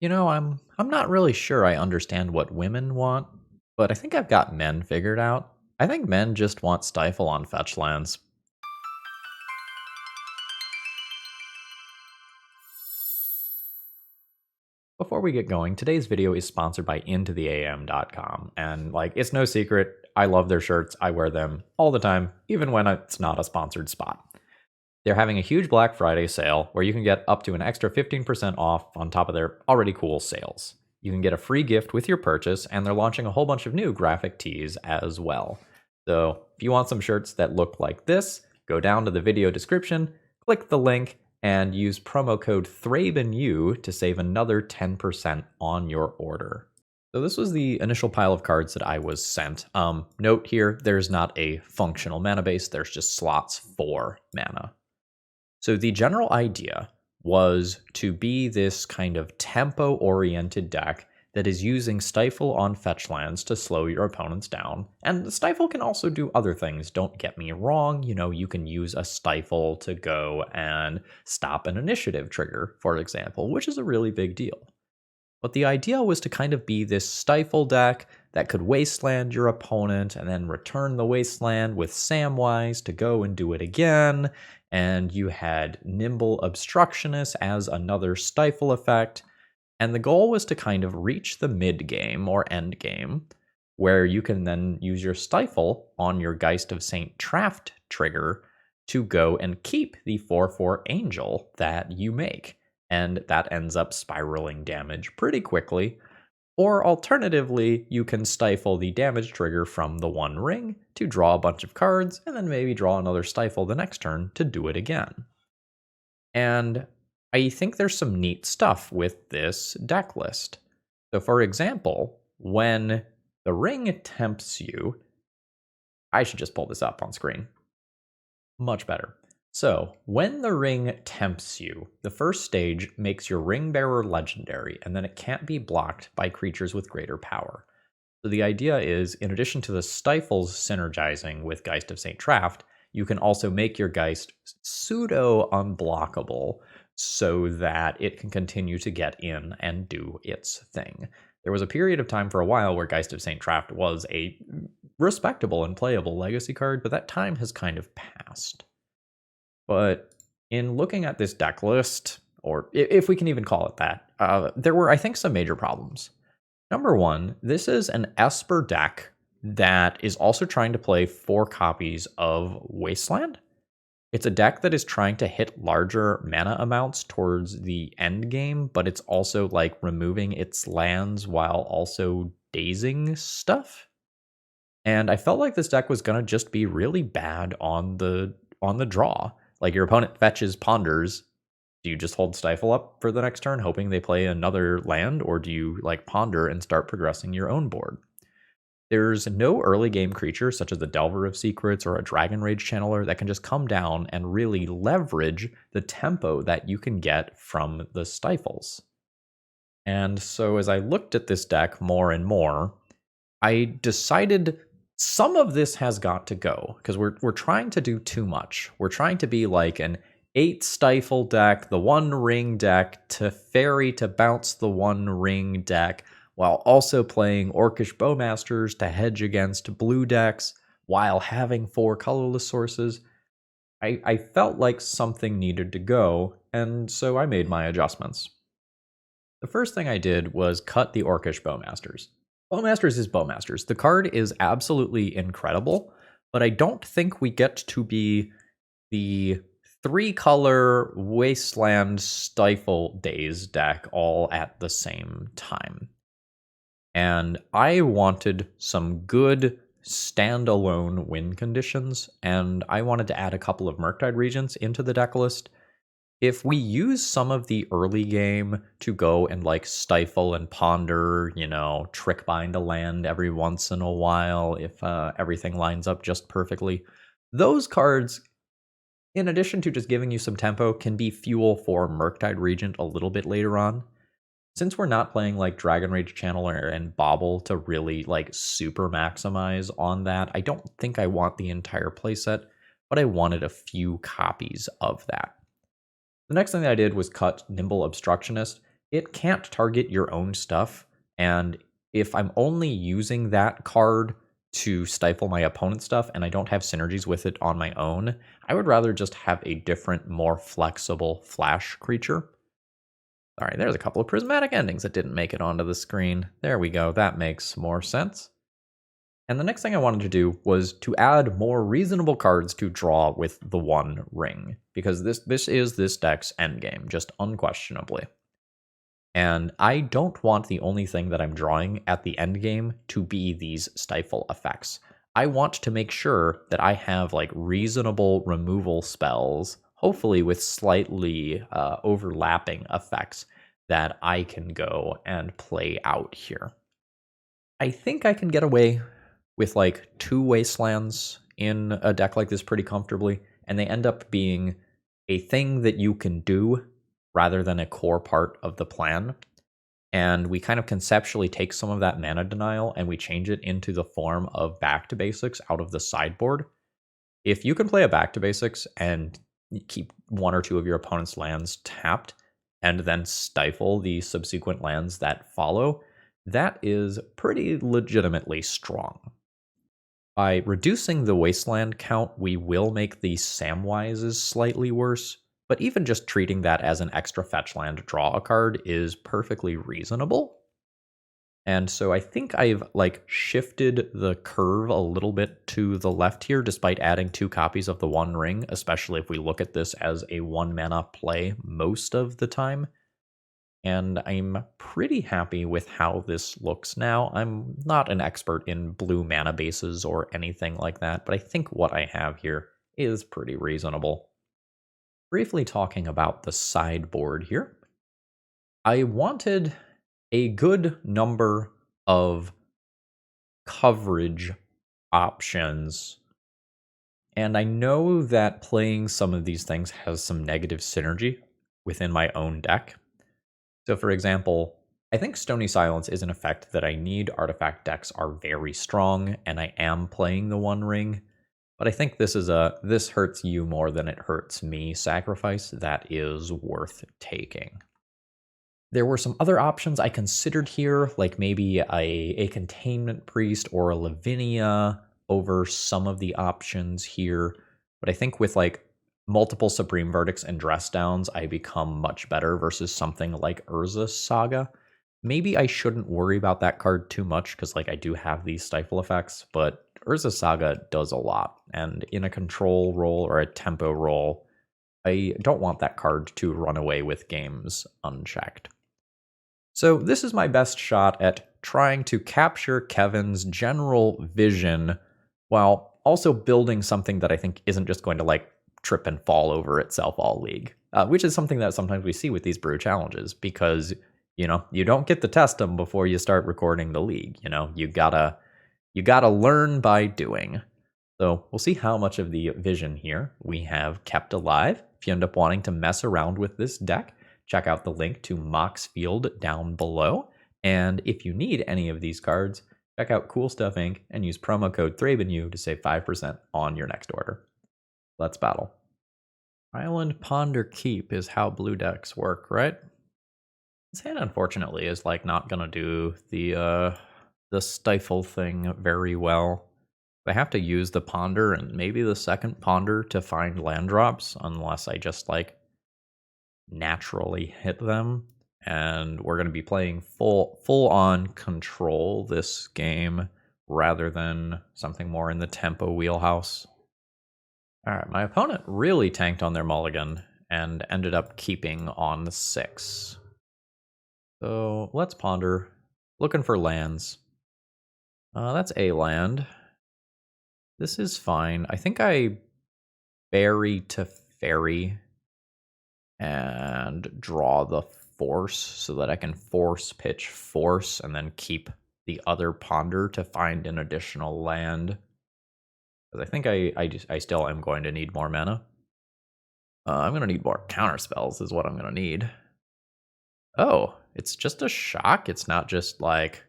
I'm not really sure I understand what women want, but I think I've got men figured out. I think men just want Stifle on FETCHLANDs. Before we get going, today's video is sponsored by intotheam.com, and it's no secret, I love their shirts. I wear them all the time, even when it's not a sponsored spot. They're having a huge Black Friday sale where you can get up to an extra 15% off on top of their already cool sales. You can get a free gift with your purchase, and they're launching a whole bunch of new graphic tees as well. So if you want some shirts that look like this, go down to the video description, click the link, and use promo code ThrabenU to save another 10% on your order. So this was the initial pile of cards that I was sent. Note here, there's not a functional mana base, there's just slots for mana. So the general idea was to be this kind of tempo-oriented deck that is using Stifle on fetchlands to slow your opponents down. And Stifle can also do other things, don't get me wrong. You can use a Stifle to go and stop an initiative trigger, for example, which is a really big deal. But the idea was to kind of be this Stifle deck that could Wasteland your opponent and then return the Wasteland with Samwise to go and do it again. And you had Nimble Obstructionist as another Stifle effect. And the goal was to kind of reach the mid-game or end game, where you can then use your Stifle on your Geist of St. Traft trigger to go and keep the 4/4 Angel that you make. And that ends up spiraling damage pretty quickly. Or alternatively, you can Stifle the damage trigger from the One Ring to draw a bunch of cards, and then maybe draw another Stifle the next turn to do it again. And I think there's some neat stuff with this deck list. So for example, when the ring tempts you, I should just pull this up on screen. Much better. So, when the ring tempts you, the first stage makes your ring bearer legendary, and then it can't be blocked by creatures with greater power. So the idea is, in addition to the Stifles synergizing with Geist of St. Traft, you can also make your Geist pseudo-unblockable so that it can continue to get in and do its thing. There was a period of time for a while where Geist of St. Traft was a respectable and playable legacy card, but that time has kind of passed. But in looking at this deck list, or if we can even call it that, there were, I think, some major problems. Number one, this is an Esper deck that is also trying to play 4 copies of Wasteland. It's a deck that is trying to hit larger mana amounts towards the end game, but it's also removing its lands while also dazing stuff. And I felt like this deck was going to just be really bad on the draw. Your opponent fetches Ponders. Do you just hold Stifle up for the next turn, hoping they play another land, or do you ponder and start progressing your own board? There's no early game creature, such as the Delver of Secrets or a Dragon Rage Channeler, that can just come down and really leverage the tempo that you can get from the Stifles. And so as I looked at this deck more and more, I decided some of this has got to go, because we're trying to do too much. We're trying to be like an 8 Stifle deck, the 1 ring deck, to fairy to bounce the 1 ring deck, while also playing Orcish Bowmasters to hedge against blue decks, while having 4 colorless sources. I felt like something needed to go, and so I made my adjustments. The first thing I did was cut the Orcish Bowmasters. Bowmasters is Bowmasters. The card is absolutely incredible, but I don't think we get to be the 3-color Wasteland Stifle Daze deck all at the same time. And I wanted some good standalone win conditions, and I wanted to add a couple of Murktide Regents into the deck list. If we use some of the early game to go and Stifle and Ponder, Trickbind a land every once in a while, if everything lines up just perfectly, those cards, in addition to just giving you some tempo, can be fuel for Murktide Regent a little bit later on. Since we're not playing Dragon Rage Channeler and Bauble to really super maximize on that, I don't think I want the entire playset, but I wanted a few copies of that. The next thing that I did was cut Nimble Obstructionist. it can't target your own stuff, and if I'm only using that card to stifle my opponent's stuff and I don't have synergies with it on my own, I would rather just have a different, more flexible flash creature. All right, there's a couple of prismatic endings that didn't make it onto the screen. There we go, that makes more sense. And the next thing I wanted to do was to add more reasonable cards to draw with the One Ring, because this is this deck's endgame, just unquestionably. And I don't want the only thing that I'm drawing at the end game to be these stifle effects. I want to make sure that I have like reasonable removal spells, hopefully with slightly overlapping effects that I can go and play out here. I think I can get away with like 2 Wastelands in a deck like this pretty comfortably, and they end up being a thing that you can do rather than a core part of the plan. And we kind of conceptually take some of that mana denial and we change it into the form of back to basics out of the sideboard. If you can play a back to basics and keep 1 or 2 of your opponent's lands tapped and then stifle the subsequent lands that follow, that is pretty legitimately strong. By reducing the Wasteland count, we will make the Samwises slightly worse, but even just treating that as an extra fetch land to draw a card is perfectly reasonable. And so I think I've like shifted the curve a little bit to the left here, despite adding 2 copies of the One Ring, especially if we look at this as a 1 mana play most of the time. And I'm pretty happy with how this looks now. I'm not an expert in blue mana bases or anything like that, but I think what I have here is pretty reasonable. Briefly talking about the sideboard here, I wanted a good number of coverage options, and I know that playing some of these things has some negative synergy within my own deck. So for example, I think Stony Silence is an effect that I need. Artifact decks are very strong, and I am playing the One Ring. But I think this is this hurts you more than it hurts me sacrifice that is worth taking. There were some other options I considered here, like maybe a Containment Priest or a Lavinia over some of the options here. But I think with like multiple Supreme Verdicts and Dress Downs, I become much better versus something like Urza's Saga. Maybe I shouldn't worry about that card too much because like I do have these stifle effects, but Urza's Saga does a lot. And in a control role or a tempo role, I don't want that card to run away with games unchecked. So this is my best shot at trying to capture Kevin's general vision while also building something that I think isn't just going to like trip and fall over itself all league, which is something that sometimes we see with these brew challenges because, you know, you don't get to test them before you start recording the league. You know, you gotta learn by doing. So we'll see how much of the vision here we have kept alive. If you end up wanting to mess around with this deck, check out the link to Mox Field down below. And if you need any of these cards, check out Cool Stuff Inc. and use promo code ThrabenU to save 5% on your next order. Let's battle. Island Ponder Keep is how blue decks work, right? This hand, unfortunately, is like not gonna do the stifle thing very well. I have to use the Ponder and maybe the second Ponder to find land drops, unless I just like naturally hit them. And we're going to be playing full on control this game rather than something more in the tempo wheelhouse. All right, my opponent really tanked on their mulligan and ended up keeping on the 6. So let's ponder. Looking for lands. That's a land. This is fine. I think I bury to fairy and draw the force so that I can force pitch force and then keep the other ponder to find an additional land. Because I think I still am going to need more mana. I'm going to need more counter spells is what I'm going to need. Oh, it's just a shock. It's not just like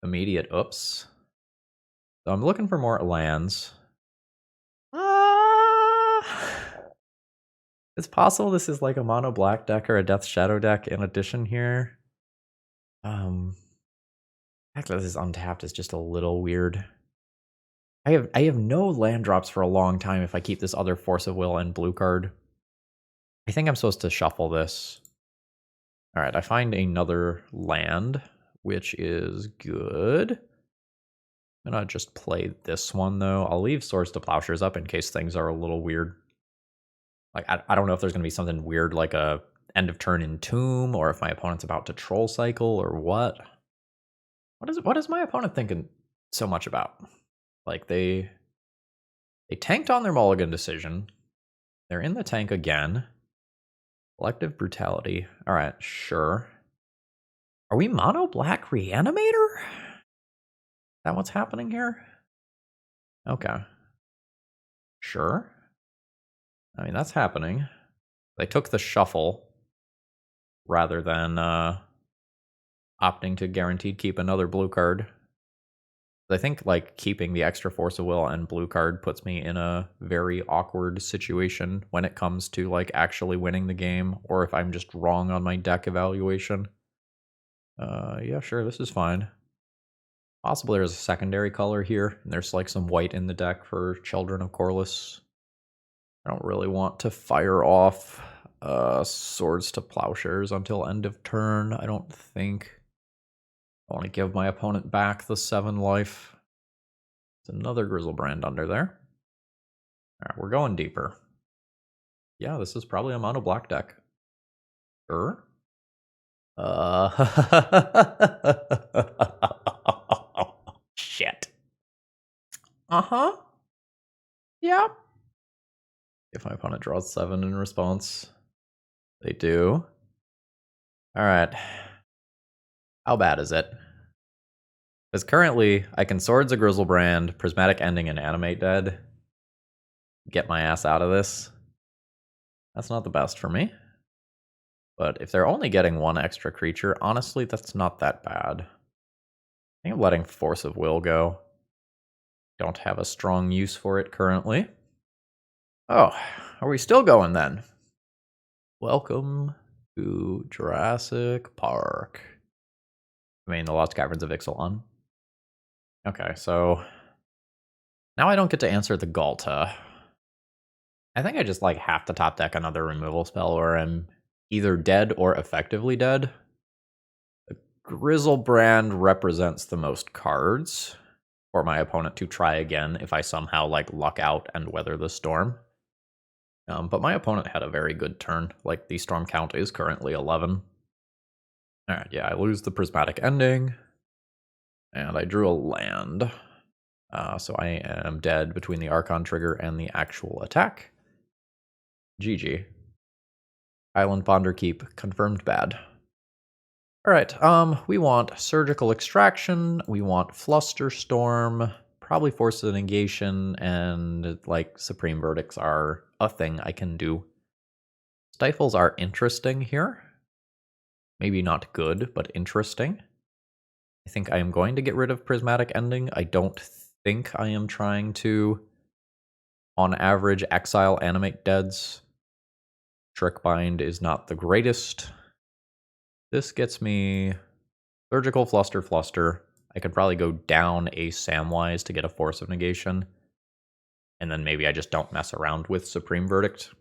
immediate oops. So I'm looking for more lands. It's possible this is like a mono black deck or a Death Shadow deck in addition here. The fact that this is untapped is just a little weird. I have no land drops for a long time if I keep this other Force of Will and blue card. I think I'm supposed to shuffle this. Alright, I find another land, which is good. I'm gonna just play this one though. I'll leave Swords to Plowshares up in case things are a little weird. Like, I don't know if there's gonna be something weird like a end of turn Entomb, or if my opponent's about to troll cycle, or what. What is my opponent thinking so much about? Like, they tanked on their mulligan decision. They're in the tank again. Collective Brutality. Alright, sure. Are we mono black Reanimator? Is that what's happening here? Okay. Sure. I mean, that's happening. They took the shuffle rather than opting to guaranteed keep another blue card. I think like keeping the extra Force of Will and blue card puts me in a very awkward situation when it comes to like actually winning the game, or if I'm just wrong on my deck evaluation. Yeah, sure, this is fine. Possibly there's a secondary color here, and there's like some white in the deck for Children of Corliss. I don't really want to fire off Swords to Plowshares until end of turn, I don't think. I want to give my opponent back the 7 life. There's another Grizzlebrand under there. Alright, we're going deeper. Yeah, this is probably a mono black deck. Sure. Shit. Uh-huh. Yeah. If my opponent draws 7 in response. They do. Alright. How bad is it? Because currently, I can Swords a Grizzlebrand, Prismatic Ending, and Animate Dead. Get my ass out of this. That's not the best for me. But if they're only getting 1 extra creature, honestly, that's not that bad. I think I'm letting Force of Will go. Don't have a strong use for it currently. Oh, are we still going then? Welcome to Jurassic Park. I mean, the Lost Caverns of Ixalan. Okay, so now I don't get to answer the Galta. I think I just like have to top deck another removal spell, or I'm either dead or effectively dead. The Grizzlebrand represents the most cards for my opponent to try again if I somehow like luck out and weather the storm. But my opponent had a very good turn. Like, the storm count is currently 11. Alright, yeah, I lose the Prismatic Ending. And I drew a land. So I am dead between the Archon trigger and the actual attack. GG. Island Ponder Keep confirmed bad. Alright, we want Surgical Extraction, we want Flusterstorm, probably Force of Negation, and like Supreme Verdicts are a thing I can do. Stifles are interesting here. Maybe not good, but interesting. I think I am going to get rid of Prismatic Ending. I don't think I am trying to, on average, exile Animate Deads. Trickbind is not the greatest. This gets me Surgical Fluster. I could probably go down a Samwise to get a Force of Negation. And then maybe I just don't mess around with Supreme Verdict.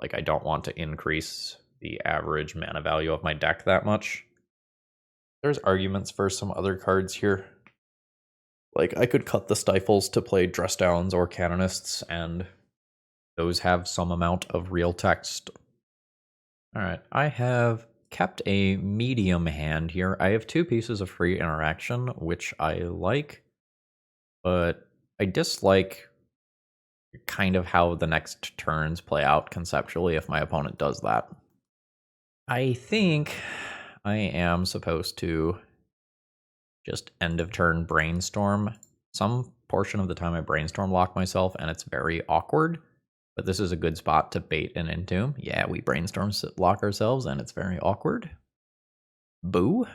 Like, I don't want to increase the average mana value of my deck that much. There's arguments for some other cards here. Like, I could cut the Stifles to play Dress Downs or Canonists, and those have some amount of real text. Alright, I have kept a medium hand here. I have 2 pieces of free interaction, which I like, but I dislike kind of how the next turns play out conceptually if my opponent does that. I think I am supposed to just end of turn brainstorm. Some portion of the time I brainstorm lock myself and it's very awkward, but this is a good spot to bait an Entomb. Yeah, we brainstorm lock ourselves and it's very awkward. Boo.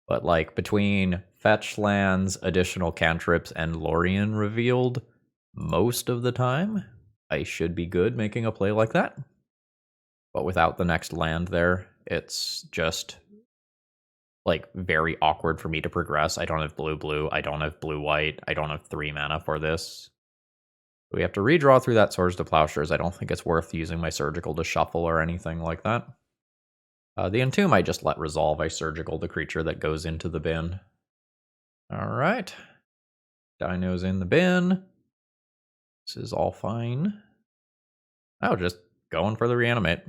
But like between FETCHLANDs, additional cantrips, and Lorien revealed, most of the time I should be good making a play like that. But without the next land there, it's just like very awkward for me to progress. I don't have blue, I don't have blue-white, I don't have 3 mana for this. We have to redraw through that Swords to Plowshares. I don't think it's worth using my Surgical to shuffle or anything like that. The Entomb I just let resolve. I Surgical the creature that goes into the bin. Alright. Dino's in the bin. This is all fine. Oh, just going for the reanimate.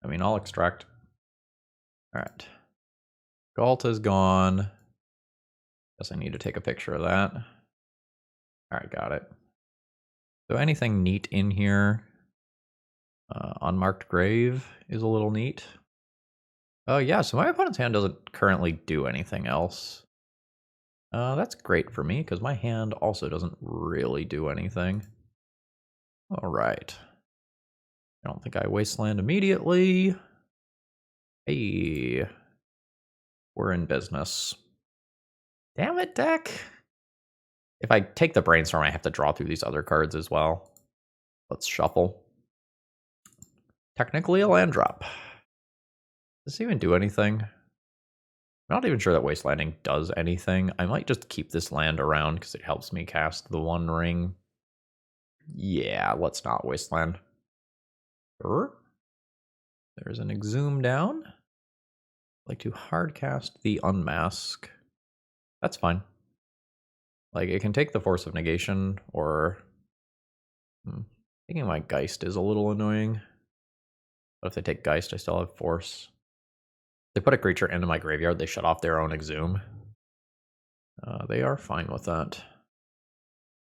I mean, I'll extract. Alright. Galt is gone. Guess I need to take a picture of that. Alright, got it. So anything neat in here? Unmarked Grave is a little neat. Oh yeah, so my opponent's hand doesn't currently do anything else. That's great for me, because my hand also doesn't really do anything. Alright. I don't think I Wasteland immediately. Hey. We're in business. Damn it, deck! If I take the Brainstorm, I have to draw through these other cards as well. Let's shuffle. Technically a land drop. Does this even do anything? I'm not even sure that Wastelanding does anything. I might just keep this land around because it helps me cast the One Ring. Yeah, let's not Wasteland. Sure. There's an Exhume down. I'd like to hardcast the Unmask. That's fine. Like, it can take the Force of Negation, or... Taking my Geist is a little annoying. But if they take Geist, I still have Force. They put a creature into my graveyard, they shut off their own Exhume. They are fine with that.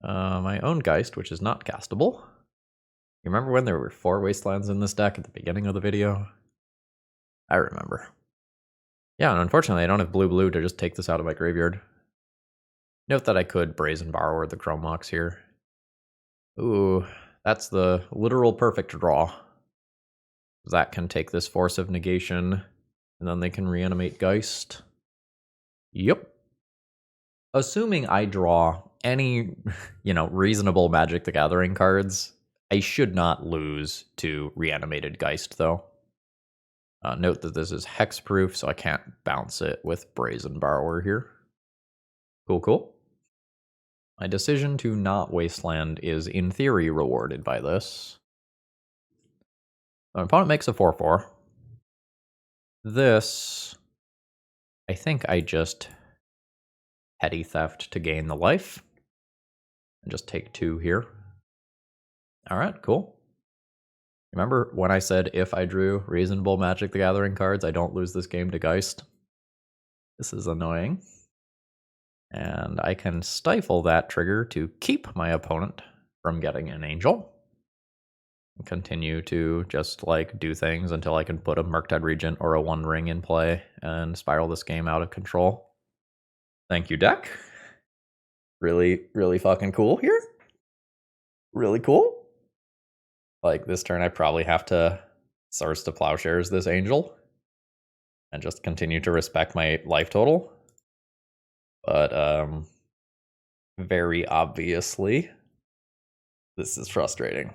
My own Geist, which is not castable. You remember when there were 4 Wastelands in this deck at the beginning of the video? I remember. Yeah, and unfortunately I don't have blue to just take this out of my graveyard. Note that I could Brazen Borrower the Chrome Mox here. Ooh, that's the literal perfect draw. That can take this Force of Negation, and then they can reanimate Geist. Yep. Assuming I draw any, reasonable Magic the Gathering cards, I should not lose to Reanimated Geist, though. Note that this is hexproof, so I can't bounce it with Brazen Borrower here. Cool, cool. My decision to not Wasteland is, in theory, rewarded by this. My opponent makes a 4/4. This, I think I just Petty Theft to gain the life. And just take 2 here. Alright, cool. Remember when I said if I drew reasonable Magic the Gathering cards, I don't lose this game to Geist? This is annoying. And I can stifle that trigger to keep my opponent from getting an Angel. And continue to just, do things until I can put a Murktide Regent or a One Ring in play and spiral this game out of control. Thank you, deck. Really, really fucking cool here. Really cool. This turn I probably have to Swords to Plowshares this Angel and just continue to respect my life total. But, very obviously, this is frustrating.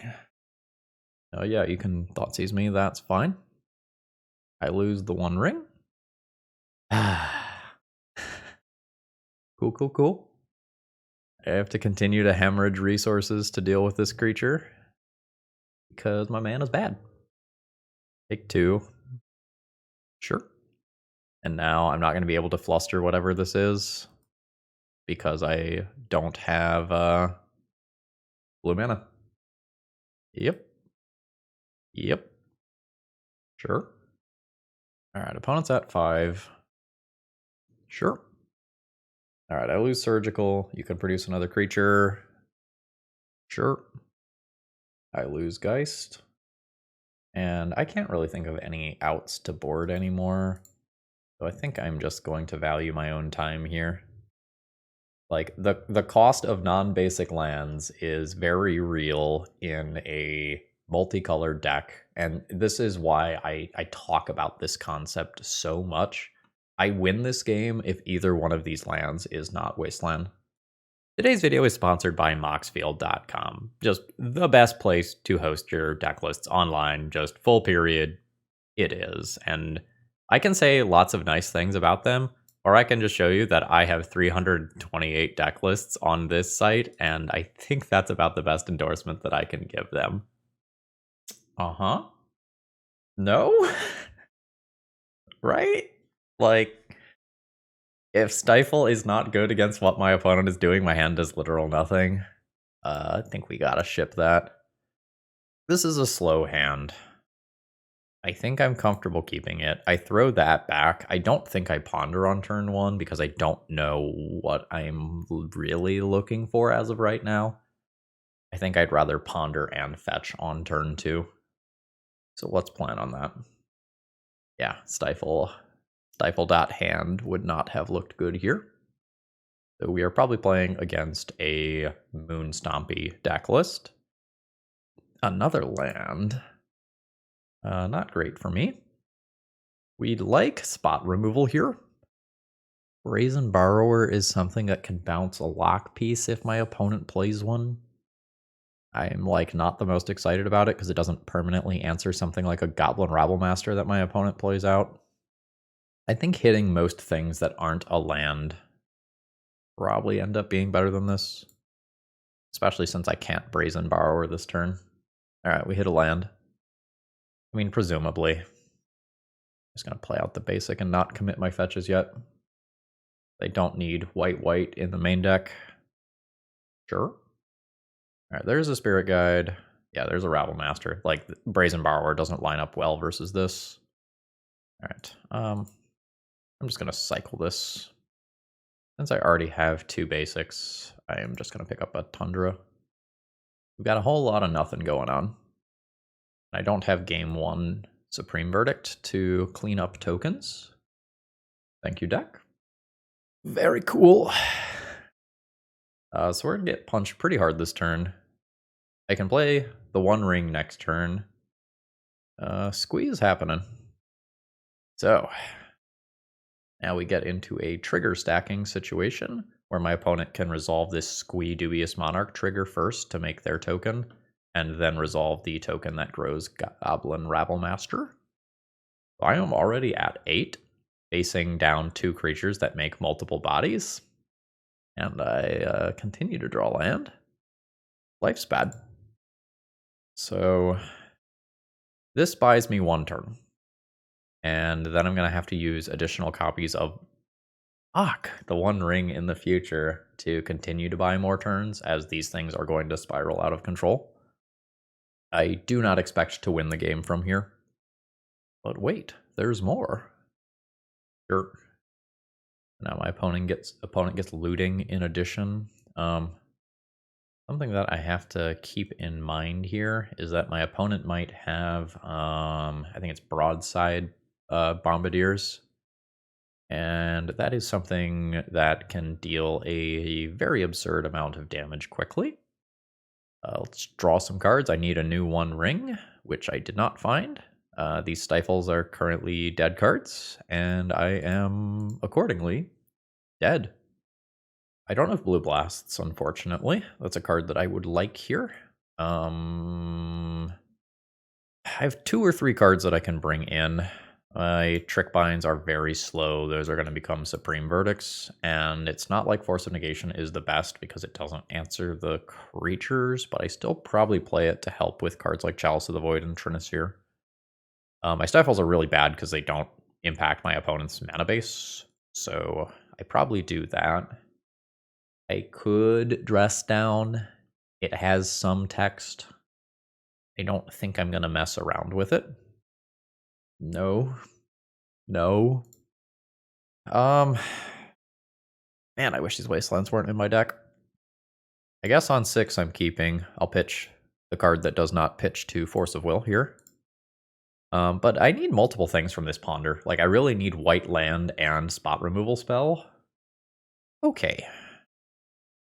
Oh yeah, you can Thoughtseize me, that's fine. I lose the One Ring. Cool, cool, cool. I have to continue to hemorrhage resources to deal with this creature. Because my mana is bad. Take 2. Sure. And now I'm not going to be able to fluster whatever this is. Because I don't have blue mana. Yep. Yep. Sure. Alright, opponent's at 5. Sure. Alright, I lose Surgical. You can produce another creature. Sure. I lose Geist. And I can't really think of any outs to board anymore. So I think I'm just going to value my own time here. The cost of non-basic lands is very real in a multicolored deck. And this is why I talk about this concept so much. I win this game if either one of these lands is not Wasteland. Today's video is sponsored by moxfield.com. Just the best place to host your deck lists online, just full period. It is. And I can say lots of nice things about them, or I can just show you that I have 328 deck lists on this site, and I think that's about the best endorsement that I can give them. Uh-huh. No? Right? Like, if Stifle is not good against what my opponent is doing, my hand does literal nothing. I think we gotta ship that. This is a slow hand. I think I'm comfortable keeping it. I throw that back. I don't think I ponder on turn 1 because I don't know what I'm really looking for as of right now. I think I'd rather ponder and fetch on turn 2. So let's plan on that. Yeah, Stifle hand would not have looked good here. So we are probably playing against a Moon Stompy deck list. Another land. Not great for me. We'd like spot removal here. Brazen Borrower is something that can bounce a lock piece if my opponent plays one. I'm like not the most excited about it because it doesn't permanently answer something like a Goblin Rabblemaster that my opponent plays out. I think hitting most things that aren't a land probably end up being better than this. Especially since I can't Brazen Borrower this turn. Alright, we hit a land. I mean, presumably. Just gonna play out the basic and not commit my fetches yet. They don't need white in the main deck. Sure. Alright, there's a Spirit Guide. Yeah, there's a Rabblemaster. Like, Brazen Borrower doesn't line up well versus this. Alright, I'm just gonna cycle this. Since I already have 2 basics, I am just gonna pick up a Tundra. We've got a whole lot of nothing going on. I don't have game 1 Supreme Verdict to clean up tokens. Thank you, deck. Very cool. So we're gonna get punched pretty hard this turn. I can play the One Ring next turn. Squeeze happening. So now we get into a trigger stacking situation where my opponent can resolve this Squee Dubious Monarch trigger first to make their token, and then resolve the token that grows Goblin Rabblemaster. I am already at 8, facing down 2 creatures that make multiple bodies. And I continue to draw land. Life's bad. So this buys me 1 turn. And then I'm going to have to use additional copies of the One Ring in the future to continue to buy more turns, as these things are going to spiral out of control. I do not expect to win the game from here. But wait, there's more. Sure. Now my opponent gets looting in addition. Something that I have to keep in mind here is that my opponent might have, I think it's broadside bombardiers. And that is something that can deal a very absurd amount of damage quickly. Let's draw some cards. I need a new One Ring, which I did not find. These Stifles are currently dead cards, and I am accordingly dead. I don't have Blue Blasts, unfortunately. That's a card that I would like here. I have 2 or 3 cards that I can bring in. My Trickbinds are very slow. Those are going to become Supreme Verdicts, and it's not like Force of Negation is the best because it doesn't answer the creatures, but I still probably play it to help with cards like Chalice of the Void and Trinisphere. My Stifles are really bad because they don't impact my opponent's mana base, so I probably do that. I could Dress Down. It has some text. I don't think I'm going to mess around with it. No. Man, I wish these Wastelands weren't in my deck. I guess on 6 I'm keeping. I'll pitch the card that does not pitch to Force of Will here. But I need multiple things from this Ponder. Like, I really need white land and spot removal spell. Okay.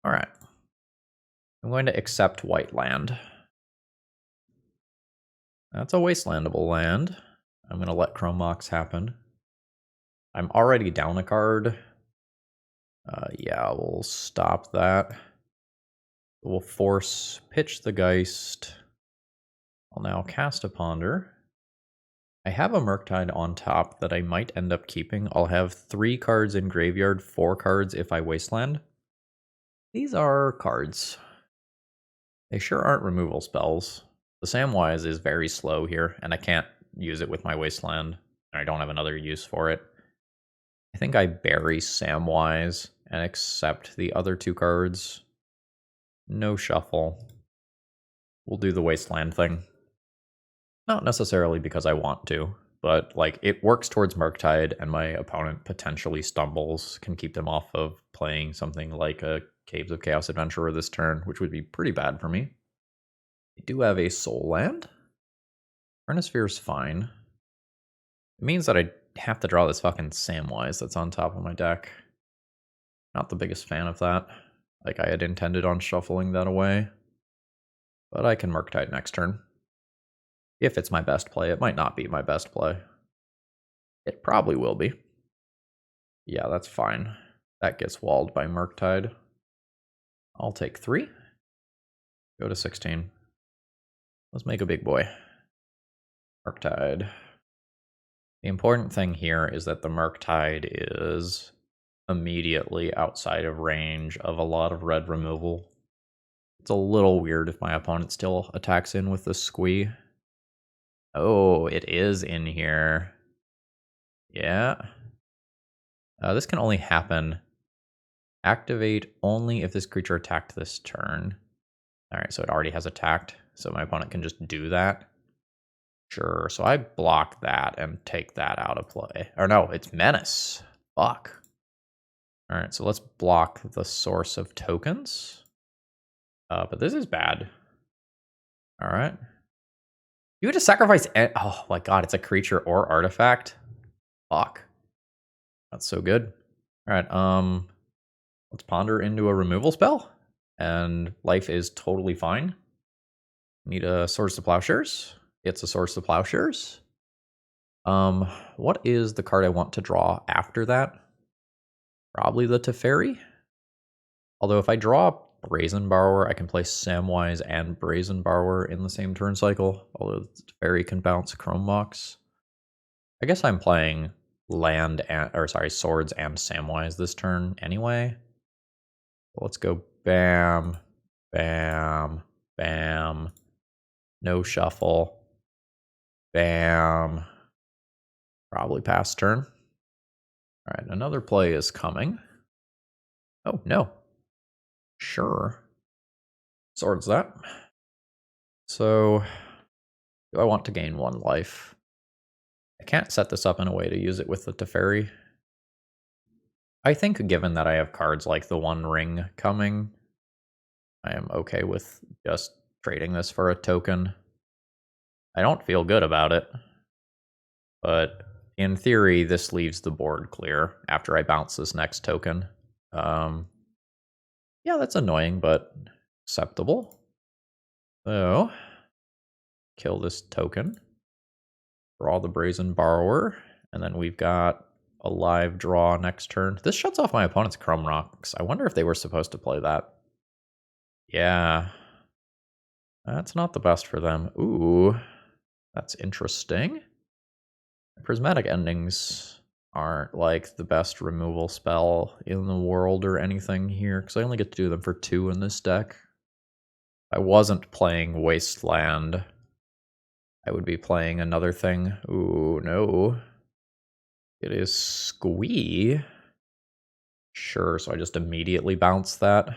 Alright. I'm going to accept white land. That's a wastelandable land. I'm going to let Chrome Mox happen. I'm already down a card. Yeah, we'll stop that. We'll force pitch the Geist. I'll now cast a Ponder. I have a Murktide on top that I might end up keeping. I'll have 3 cards in graveyard, 4 cards if I Wasteland. These are cards. They sure aren't removal spells. The Samwise is very slow here, and I can't use it with my Wasteland, and I don't have another use for it. I think I bury Samwise and accept the other 2 cards. No shuffle. We'll do the Wasteland thing. Not necessarily because I want to, but like it works towards Murktide, and my opponent potentially stumbles, can keep them off of playing something like a Caves of Chaos Adventurer this turn, which would be pretty bad for me. I do have a Soul Land. Chronosphere's fine. It means that I have to draw this fucking Samwise that's on top of my deck. Not the biggest fan of that. Like I had intended on shuffling that away. But I can Murktide next turn. If it's my best play. It might not be my best play. It probably will be. Yeah, that's fine. That gets walled by Murktide. I'll take 3. Go to 16. Let's make a big boy. Murktide. The important thing here is that the Murktide is immediately outside of range of a lot of red removal. It's a little weird if my opponent still attacks in with the Squee. Oh, it is in here. Yeah. This can only happen. Activate only if this creature attacked this turn. Alright, so it already has attacked, so my opponent can just do that. Sure, so I block that and take that out of play. Or no, it's Menace. Fuck. Alright, so let's block the source of tokens. But this is bad. Alright. You had to sacrifice... Oh my god, it's a creature or artifact? Fuck. That's so good. Alright, let's ponder into a removal spell. And life is totally fine. Need a Swords to Plowshares. It's a Swords to Plowshares. What is the card I want to draw after that? Probably the Teferi. Although if I draw Brazen Borrower, I can play Samwise and Brazen Borrower in the same turn cycle. Although the Teferi can bounce Chrome Mox. I guess I'm playing Swords and Samwise this turn anyway. Let's go bam, bam, bam. No shuffle. Bam. Probably pass turn. All right, another play is coming. Oh, no. Sure. Swords that. So, do I want to gain 1 life? I can't set this up in a way to use it with the Teferi. I think given that I have cards like the One Ring coming, I am okay with just trading this for a token. I don't feel good about it, but in theory, this leaves the board clear after I bounce this next token. Yeah, that's annoying, but acceptable. So, kill this token. Draw the Brazen Borrower, and then we've got a live draw next turn. This shuts off my opponent's Chrome Rocks. I wonder if they were supposed to play that. Yeah. That's not the best for them. Ooh, that's interesting. Prismatic Endings aren't like the best removal spell in the world or anything here, because I only get to do them for 2 in this deck. If I wasn't playing Wasteland, I would be playing another thing. Ooh, no. It is Squee. Sure, so I just immediately bounce that.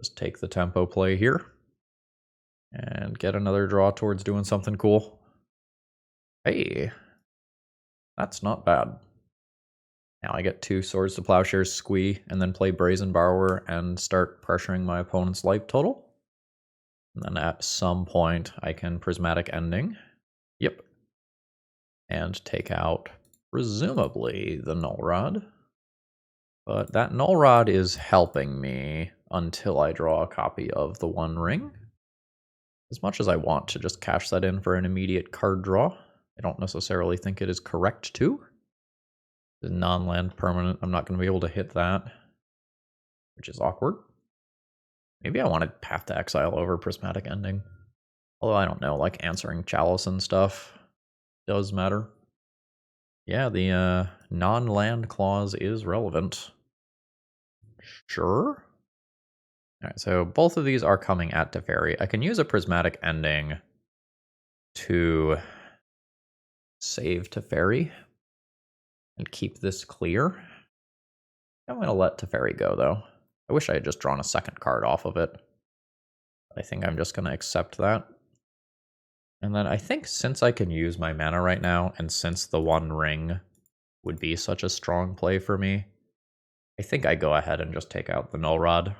Just take the tempo play here. And get another draw towards doing something cool. Hey. That's not bad. Now I get 2 Swords to Plowshares, Squee, and then play Brazen Borrower and start pressuring my opponent's life total. And then at some point I can Prismatic Ending. Yep. And take out, presumably, the Null Rod. But that Null Rod is helping me until I draw a copy of the One Ring. As much as I want to just cash that in for an immediate card draw, I don't necessarily think it is correct to. The non-land permanent, I'm not going to be able to hit that, which is awkward. Maybe I wanted Path to Exile over Prismatic Ending. Although I don't know, like answering Chalice and stuff does matter. Yeah, the non-land clause is relevant. Sure. Alright, so both of these are coming at Teferi. I can use a Prismatic Ending to save Teferi and keep this clear. I'm going to let Teferi go, though. I wish I had just drawn a second card off of it. I think I'm just going to accept that. And then I think since I can use my mana right now, and since the One Ring would be such a strong play for me, I think I go ahead and just take out the Null Rod.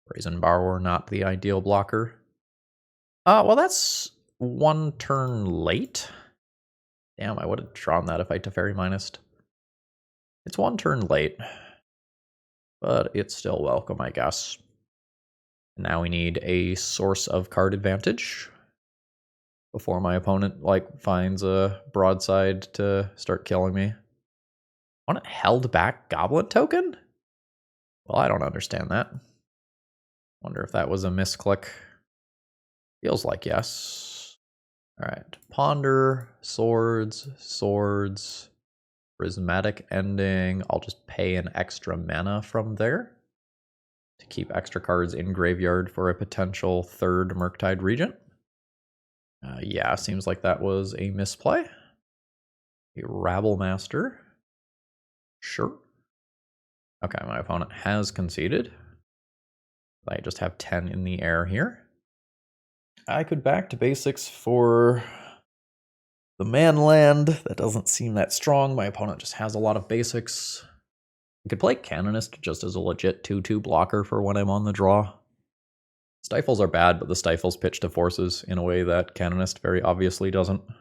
Brazen Borrower, not the ideal blocker. Well, that's one turn late. Damn, I would have drawn that if I Teferi minused. It's one turn late, but it's still welcome, I guess. Now we need a source of card advantage before my opponent finds a broadside to start killing me. Want a held back Goblin token? Well, I don't understand that. Wonder if that was a misclick. Feels like yes. All right, Ponder, Swords, Swords, Prismatic Ending. I'll just pay an extra mana from there to keep extra cards in graveyard for a potential third Murktide Regent. Yeah, seems like that was a misplay. A Rabble Master. Sure. Okay, my opponent has conceded. I just have 10 in the air here. I could back to basics for the Manland. That doesn't seem that strong. My opponent just has a lot of basics. I could play Canonist just as a legit 2/2 blocker for when I'm on the draw. Stifles are bad, but the Stifles pitch to forces in a way that Canonist very obviously doesn't. I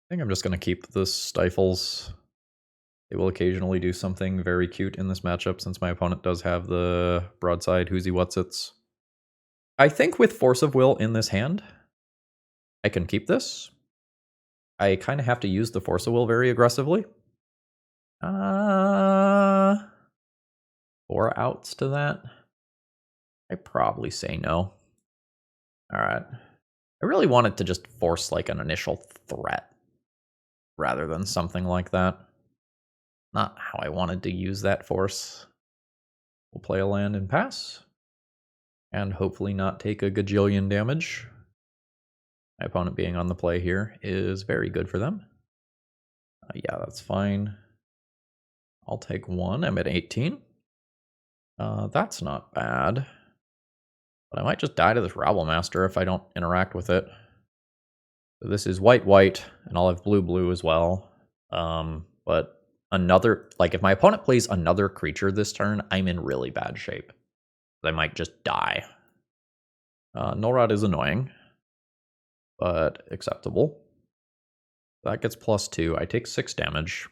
think I'm just going to keep the Stifles. They will occasionally do something very cute in this matchup since my opponent does have the broadside whoozy whatsits. I think with Force of Will in this hand, I can keep this. I kind of have to use the Force of Will very aggressively. 4 outs to that. I probably say no. Alright. I really wanted to just force like an initial threat rather than something like that. Not how I wanted to use that force. We'll play a land and pass. And hopefully not take a gajillion damage. My opponent being on the play here is very good for them. Yeah, that's fine. I'll take 1. I'm at 18. That's not bad. But I might just die to this Rabble Master if I don't interact with it. So this is white, and I'll have blue as well. But another, if my opponent plays another creature this turn, I'm in really bad shape. I might just die. Null Rod is annoying, but acceptable. That gets +2. I take 6 damage.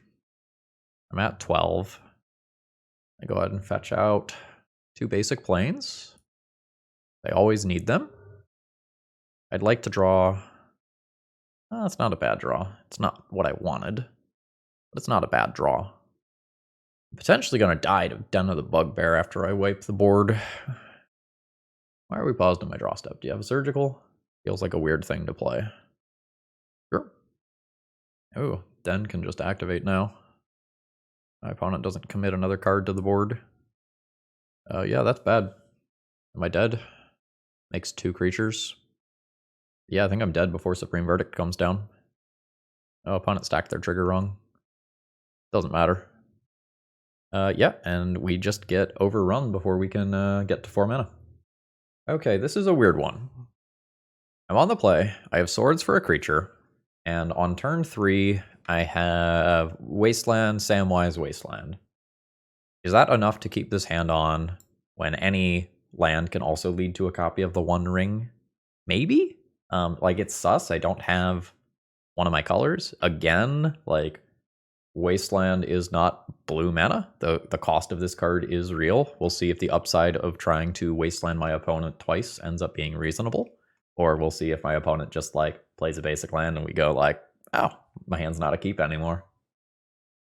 I'm at 12. I go ahead and fetch out 2 basic planes. I always need them. I'd like to draw... it's not a bad draw. It's not what I wanted, but it's not a bad draw. I'm potentially going to die to Den of the Bugbear after I wipe the board. Why are we paused in my draw step? Do you have a Surgical? Feels like a weird thing to play. Sure. Oh, Den can just activate now. My opponent doesn't commit another card to the board. Yeah, that's bad. Am I dead? Makes 2 creatures. Yeah, I think I'm dead before Supreme Verdict comes down. Oh, opponent stacked their trigger wrong. Doesn't matter. Yeah, and we just get overrun before we can get to 4 mana. Okay, this is a weird one. I'm on the play. I have swords for a creature. And on turn 3, I have Wasteland, Samwise, Wasteland. Is that enough to keep this hand on when any land can also lead to a copy of the One Ring? Maybe? It's sus. I don't have one of my colors. Again, Wasteland is not blue mana. The cost of this card is real. We'll see if the upside of trying to Wasteland my opponent twice ends up being reasonable. Or we'll see if my opponent just plays a basic land and we go oh, my hand's not a keep anymore.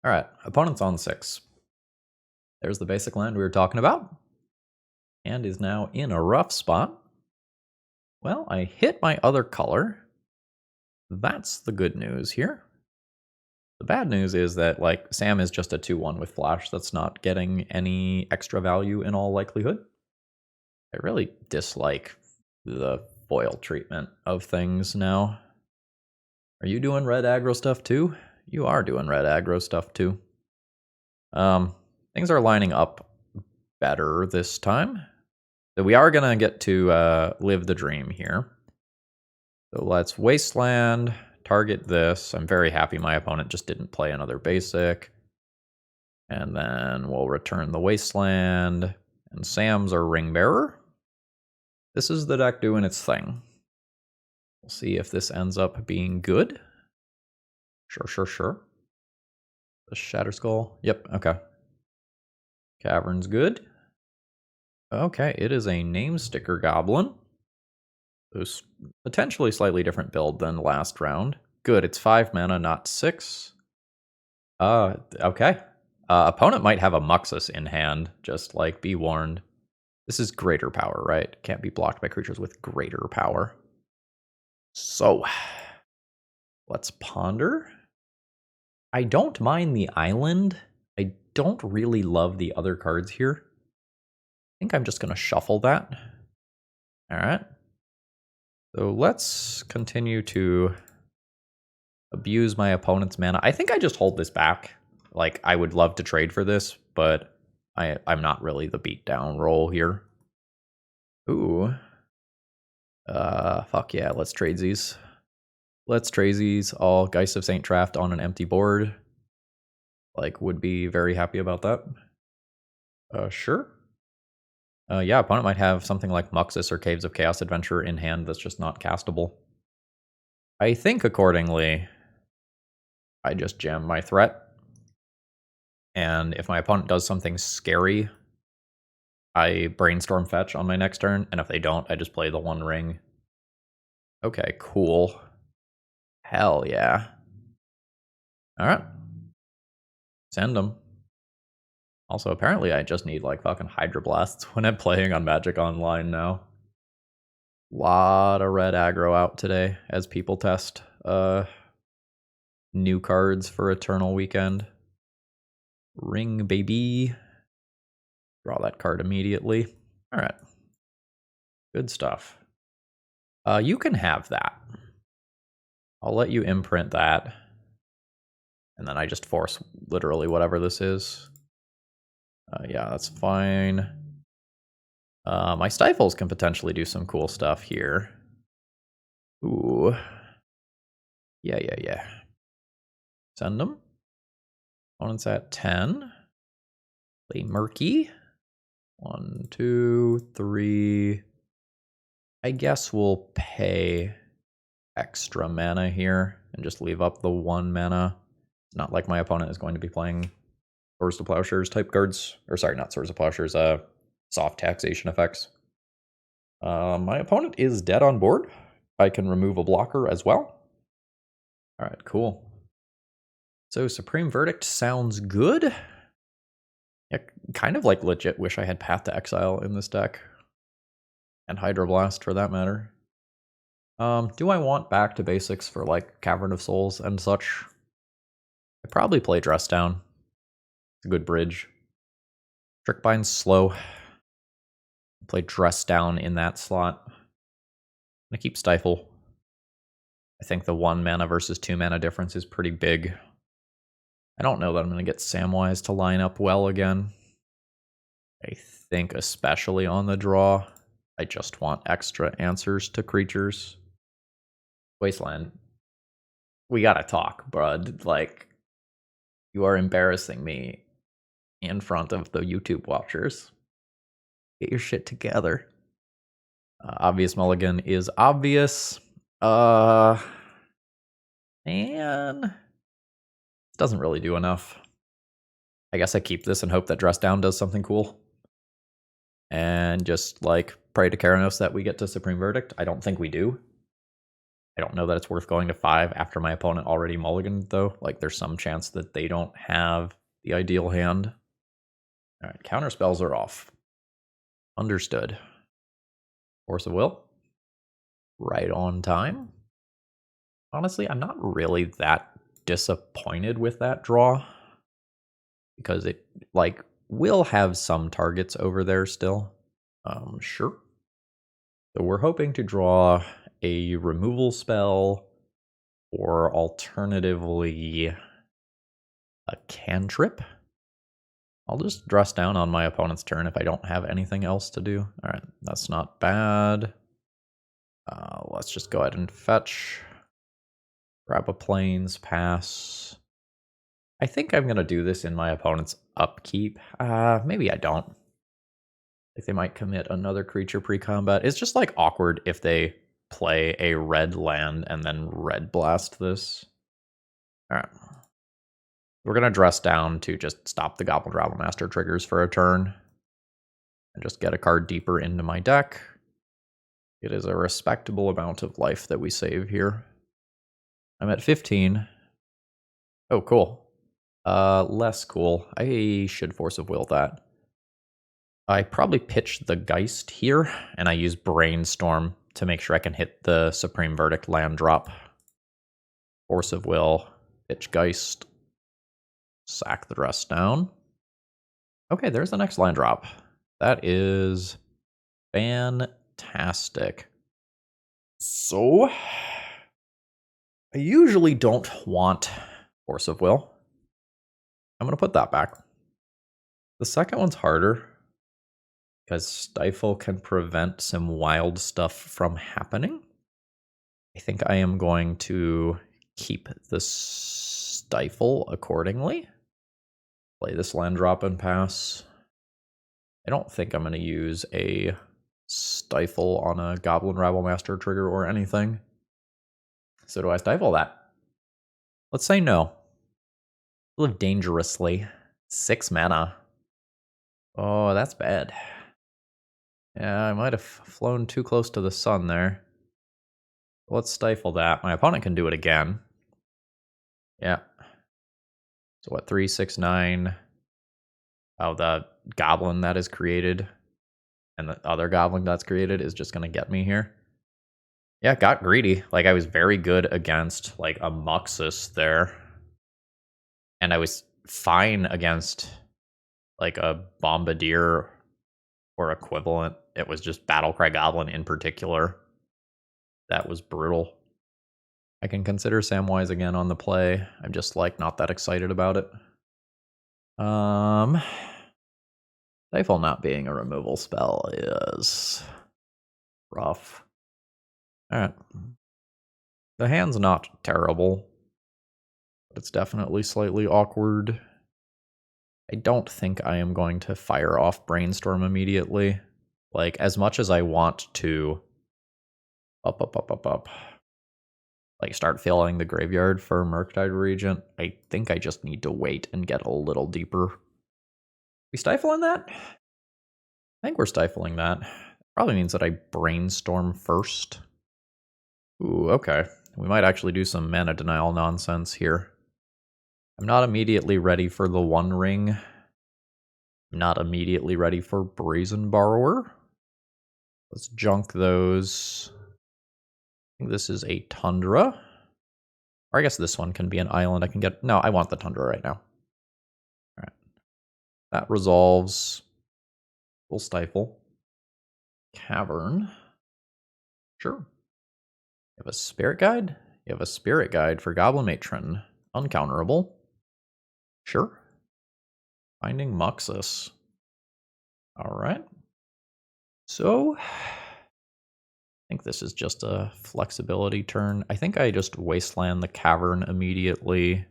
All right, opponent's on 6. There's the basic land we were talking about. And is now in a rough spot. Well, I hit my other color. That's the good news here. The bad news is that, like, Sam is just a 2-1 with flash that's not getting any extra value in all likelihood. I really dislike the foil treatment of things now. Are you doing red aggro stuff too? You are doing red aggro stuff too. Things are lining up better this time. So we are going to get to live the dream here. So let's Wasteland, target this. I'm very happy my opponent just didn't play another basic. And then we'll return the Wasteland. And Sam's our ring bearer. This is the deck doing its thing. We'll see if this ends up being good. Sure. The Shatter Skull. Yep, okay. Cavern's good. Okay, it is a name sticker goblin. There's potentially slightly different build than last round. Good, it's 5 mana, not 6. Okay. Opponent might have a Muxus in hand, just like be warned. This is greater power, right? Can't be blocked by creatures with greater power. So, let's ponder. I don't mind the island. I don't really love the other cards here. I think I'm just going to shuffle that. All right. So let's continue to abuse my opponent's mana. I think I just hold this back. Like, I would love to trade for this, but I'm not really the beatdown role here. Ooh. Fuck yeah, let's trade these. Let's trade these. All Geist of St. Traft on an empty board. Like, would be very happy about that. Sure. Yeah, opponent might have something like Muxus or Caves of Chaos Adventure in hand that's just not castable. I think accordingly, I just jam my threat. And if my opponent does something scary, I brainstorm fetch on my next turn. And if they don't, I just play the 1 ring. Okay, cool. Hell yeah. All right. Send them. Also, apparently I just need, like, fucking Hydroblasts when I'm playing on Magic Online now. Lot of red aggro out today as people test new cards for Eternal Weekend. Ring, baby. Draw that card immediately. All right. Good stuff. You can have that. I'll let you imprint that. And then I just force literally whatever this is. Yeah, that's fine. My Stifles can potentially do some cool stuff here. Ooh. Yeah. Send them. Opponent's at 10. Play Murky. 1, 2, 3. I guess we'll pay extra mana here and just leave up the 1 mana. It's not like my opponent is going to be playing Swords to Plowshares type cards. Or sorry, not Swords to Plowshares, soft taxation effects. My opponent is dead on board. I can remove a blocker as well. All right, cool. So Supreme Verdict sounds good. Yeah, kind of like legit wish I had Path to Exile in this deck. And Hydroblast for that matter. Do I want back to basics for like Cavern of Souls and such? I'd probably play Dress Down. It's a good bridge. Trickbind's slow. Play Dress Down in that slot. I'm gonna keep Stifle. I think the 1 mana versus 2 mana difference is pretty big. I don't know that I'm gonna get Samwise to line up well again. I think especially on the draw, I just want extra answers to creatures. Wasteland. We gotta talk, bud. Like, you are embarrassing me in front of the YouTube watchers. Get your shit together. Obvious mulligan is obvious. Man. It doesn't really do enough. I guess I keep this and hope that Dress Down does something cool. And just, like, pray to Keranos that we get to Supreme Verdict. I don't think we do. I don't know that it's worth going to 5 after my opponent already mulliganed, though. Like, there's some chance that they don't have the ideal hand. All right, counter spells are off. Understood. Force of Will. Right on time. Honestly, I'm not really that disappointed with that draw. Because it, like, will have some targets over there still. Sure. So we're hoping to draw a removal spell, or alternatively a cantrip. I'll just dress down on my opponent's turn if I don't have anything else to do. All right, that's not bad. Let's just go ahead and fetch. Grab a plains, pass. I think I'm going to do this in my opponent's upkeep. Maybe I don't. Like, they might commit another creature pre-combat. It's just, like, awkward if they play a red land and then red blast this. All right. We're going to dress down to just stop the Goblin Rabblemaster triggers for a turn. And just get a card deeper into my deck. It is a respectable amount of life that we save here. I'm at 15. Oh, cool. Less cool. I should Force of Will that. I probably pitch the Geist here, and I use Brainstorm to make sure I can hit the Supreme Verdict land drop. Force of Will, pitch Geist, sack the rest down. Okay, there's the next land drop. That is fantastic. So, I usually don't want Force of Will. I'm going to put that back. The second one's harder, because Stifle can prevent some wild stuff from happening. I think I am going to keep the Stifle accordingly. Play this land drop and pass. I don't think I'm going to use a Stifle on a Goblin Rabblemaster trigger or anything. So do I Stifle that? Let's say no. Live dangerously. 6 mana. Oh, that's bad. Yeah, I might have flown too close to the sun there. Let's Stifle that. My opponent can do it again. Yeah. So what, 3, 6, 9. Oh, the goblin that is created and the other goblin that's created is just going to get me here. Yeah, got greedy. Like, I was very good against, like, a Muxus there. And I was fine against, like, a Bombardier or equivalent. It was just Battlecry Goblin in particular. That was brutal. I can consider Samwise again on the play. I'm just, like, not that excited about it. Stifle not being a removal spell is rough. Alright. The hand's not terrible, but it's definitely slightly awkward. I don't think I am going to fire off Brainstorm immediately. Like, as much as I want to like, start filling the graveyard for Murktide Regent, I think I just need to wait and get a little deeper. We stifling that? I think we're stifling that. Probably means that I Brainstorm first. Ooh, okay. We might actually do some mana denial nonsense here. I'm not immediately ready for the One Ring. I'm not immediately ready for Brazen Borrower. Let's junk those. I think this is a Tundra. Or I guess this one can be an island. I can get... No, I want the Tundra right now. Alright. That resolves. We'll Stifle. Cavern. Sure. You have a Spirit Guide? You have a Spirit Guide for Goblin Matron. Uncounterable. Sure. Finding Muxus. Alright. So, I think this is just a flexibility turn. I think I just Wasteland the Cavern immediately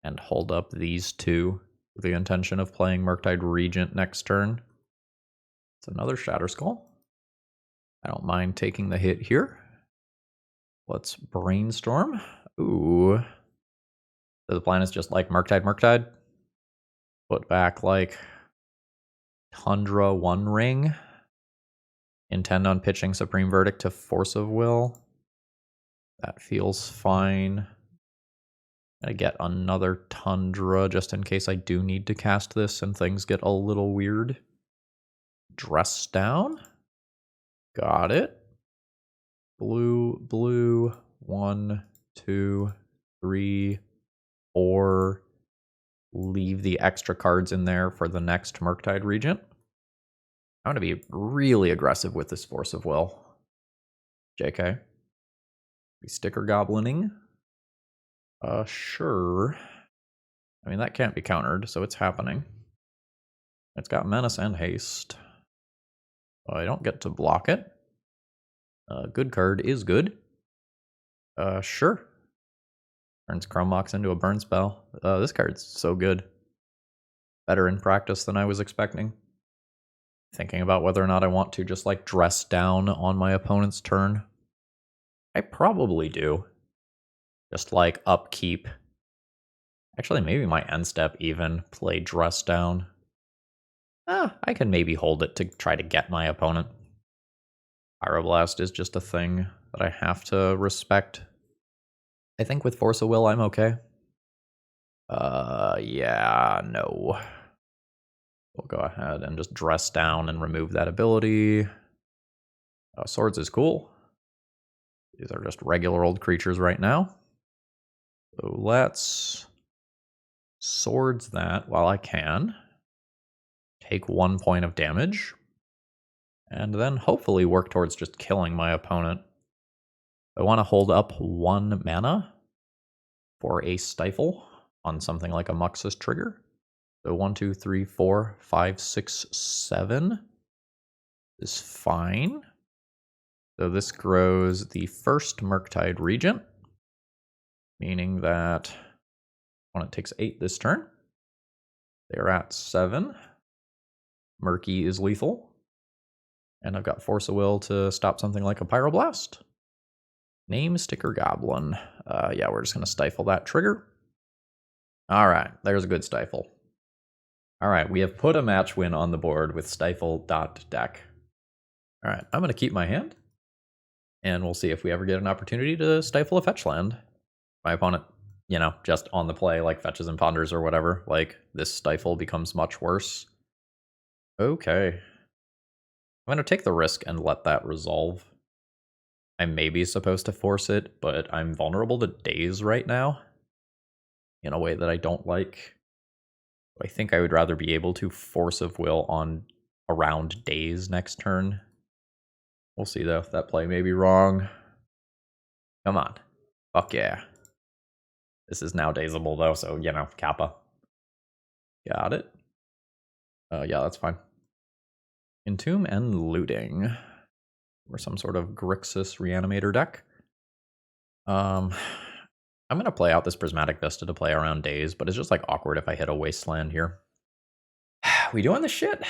and hold up these two with the intention of playing Murktide Regent next turn. It's another Shatterskull. I don't mind taking the hit here. Let's Brainstorm. Ooh. So the plan is just like Murktide. Put back like Tundra One Ring. Intend on pitching Supreme Verdict to Force of Will. That feels fine. I get another Tundra just in case I do need to cast this and things get a little weird. Dress down. Got it. Blue, blue. 1, 2, 3, 4. Leave the extra cards in there for the next Murktide Regent. I'm going to be really aggressive with this Force of Will. JK. We sticker goblining. Sure. I mean, that can't be countered, so it's happening. It's got Menace and Haste. I don't get to block it. Good card is good. Sure. Turns Chrome Mox into a burn spell. This card's so good. Better in practice than I was expecting. Thinking about whether or not I want to just like dress down on my opponent's turn. I probably do. Just like upkeep. Actually, maybe my end step even play dress down. I can maybe hold it to try to get my opponent. Pyroblast is just a thing that I have to respect. I think with Force of Will, I'm okay. Yeah, no. We'll go ahead and just dress down and remove that ability. Swords is cool. These are just regular old creatures right now. So let's swords that while I can. Take 1 point of damage. And then hopefully work towards just killing my opponent. I want to hold up 1 mana for a Stifle on something like a Muxus trigger. So 1, 2, 3, 4, 5, 6, 7 is fine. So this grows the first Murktide Regent, meaning that opponent takes 8 this turn. They're at 7. Murky is lethal. And I've got Force of Will to stop something like a Pyroblast. Name Sticker Goblin. Yeah, we're just going to stifle that trigger. All right, there's a good stifle. All right, we have put a match win on the board with stifle.deck. All right, I'm going to keep my hand. And we'll see if we ever get an opportunity to stifle a fetch land. My opponent, you know, just on the play, like fetches and ponders or whatever, like this stifle becomes much worse. Okay. I'm going to take the risk and let that resolve. I may be supposed to force it, but I'm vulnerable to daze right now in a way that I don't like. I think I would rather be able to Force of Will on around daze next turn. We'll see though, that play may be wrong. Come on. Fuck yeah. This is now dazeable though, so, you know, Kappa. Got it. Yeah, that's fine. Entomb and Looting. Or some sort of Grixis Reanimator deck. I'm going to play out this Prismatic Vista to play around daze, but it's just like awkward if I hit a Wasteland here. We doing the shit?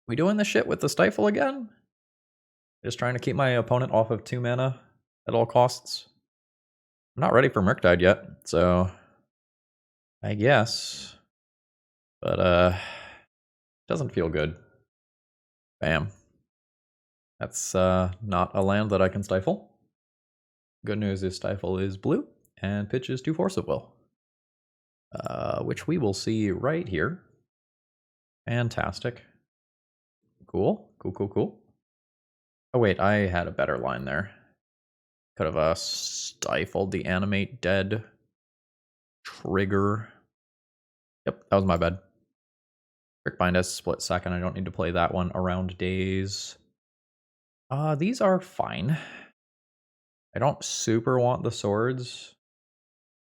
We doing the shit with the Stifle again? Just trying to keep my opponent off of 2 mana at all costs. I'm not ready for Murktide yet, so I guess. But doesn't feel good. Bam. That's not a land that I can stifle. Good news is Stifle is blue and pitches to Force of Will. Which we will see right here. Fantastic. Cool. Cool, cool, cool. Oh wait, I had a better line there. Could have stifled the Animate Dead trigger. Yep, that was my bad. Trickbind has split second. I don't need to play that one around daze. These are fine. I don't super want the swords.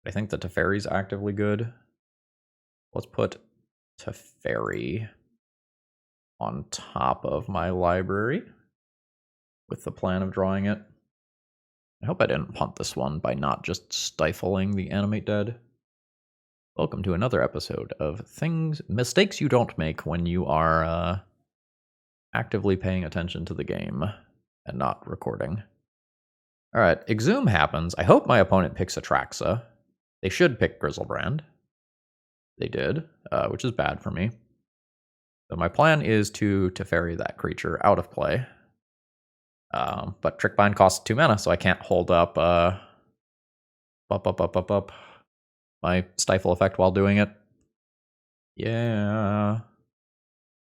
I think the Teferi's actively good. Let's put Teferi on top of my library with the plan of drawing it. I hope I didn't punt this one by not just stifling the Animate Dead. Welcome to another episode of mistakes you don't make when you are actively paying attention to the game and not recording. All right, Exhume happens. I hope my opponent picks Atraxa. They should pick Grizzlebrand. They did, which is bad for me. So my plan is to Teferi that creature out of play. But Trickbind costs 2 mana, so I can't hold up my Stifle effect while doing it. Yeah.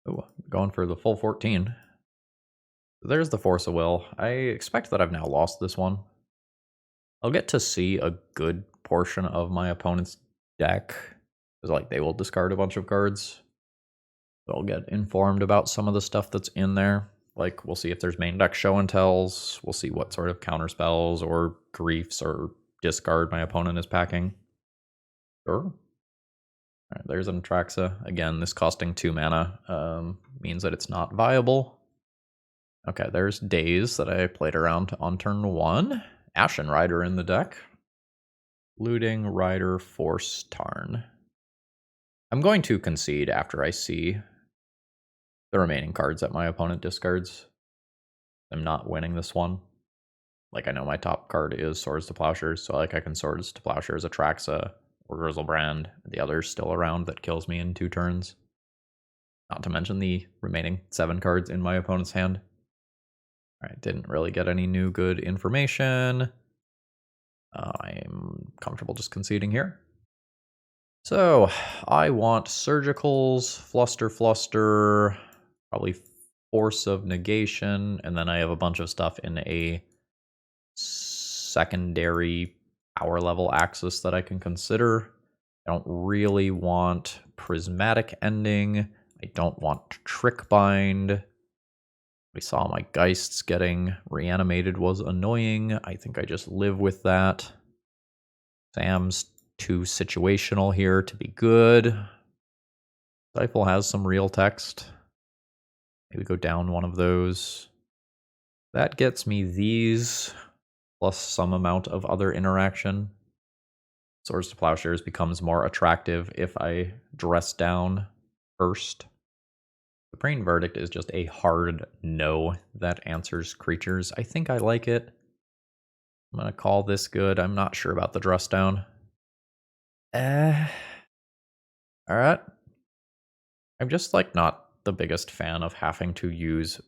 Ooh, going for the full 14. There's the Force of Will. I expect that I've now lost this one. I'll get to see a good portion of my opponent's deck. Because, like, they will discard a bunch of cards. So I'll get informed about some of the stuff that's in there. Like, we'll see if there's main deck show and tells. We'll see what sort of counter spells or griefs or discard my opponent is packing. Sure. Alright, there's an Atraxa. Again, this costing 2 mana means that it's not viable. Okay, there's Daze that I played around on turn 1. Ashen Rider in the deck. Looting Rider Force Tarn. I'm going to concede after I see the remaining cards that my opponent discards. I'm not winning this one. Like, I know my top card is Swords to Plowshares, so like I can Swords to Plowshares, Atraxa, or Grizzlebrand. The other's still around that kills me in 2 turns. Not to mention the remaining 7 cards in my opponent's hand. Alright, didn't really get any new good information. I'm comfortable just conceding here. So, I want Surgicals, Fluster, probably Force of Negation, and then I have a bunch of stuff in a secondary power level axis that I can consider. I don't really want Prismatic Ending. I don't want Trickbind. We saw my Geists getting reanimated was annoying. I think I just live with that. Sam's too situational here to be good. Stifle has some real text. Maybe go down one of those. That gets me these, plus some amount of other interaction. Swords to Plowshares becomes more attractive if I dress down first. Supreme Verdict is just a hard no that answers creatures. I think I like it. I'm going to call this good. I'm not sure about the dress down. Alright. I'm just like not the biggest fan of having to use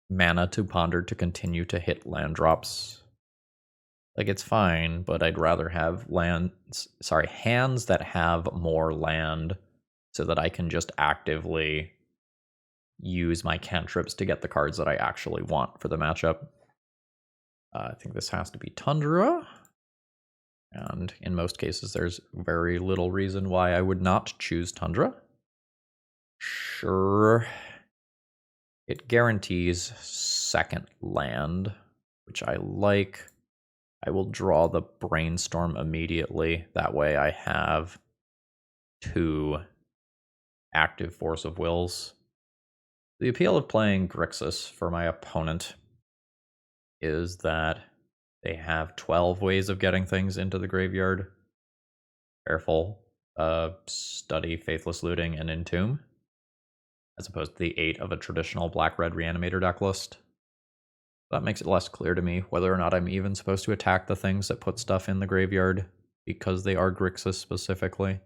mana to ponder to continue to hit land drops. Like, it's fine, but I'd rather have hands that have more land so that I can just actively use my cantrips to get the cards that I actually want for the matchup. I think this has to be Tundra. And in most cases, there's very little reason why I would not choose Tundra. Sure. It guarantees second land, which I like. I will draw the Brainstorm immediately. That way I have 2 active Force of Wills. The appeal of playing Grixis for my opponent is that they have 12 ways of getting things into the graveyard. Careful, Study, Faithless Looting, and Entomb, as opposed to the 8 of a traditional black-red Reanimator deck list. That makes it less clear to me whether or not I'm even supposed to attack the things that put stuff in the graveyard, because they are Grixis specifically.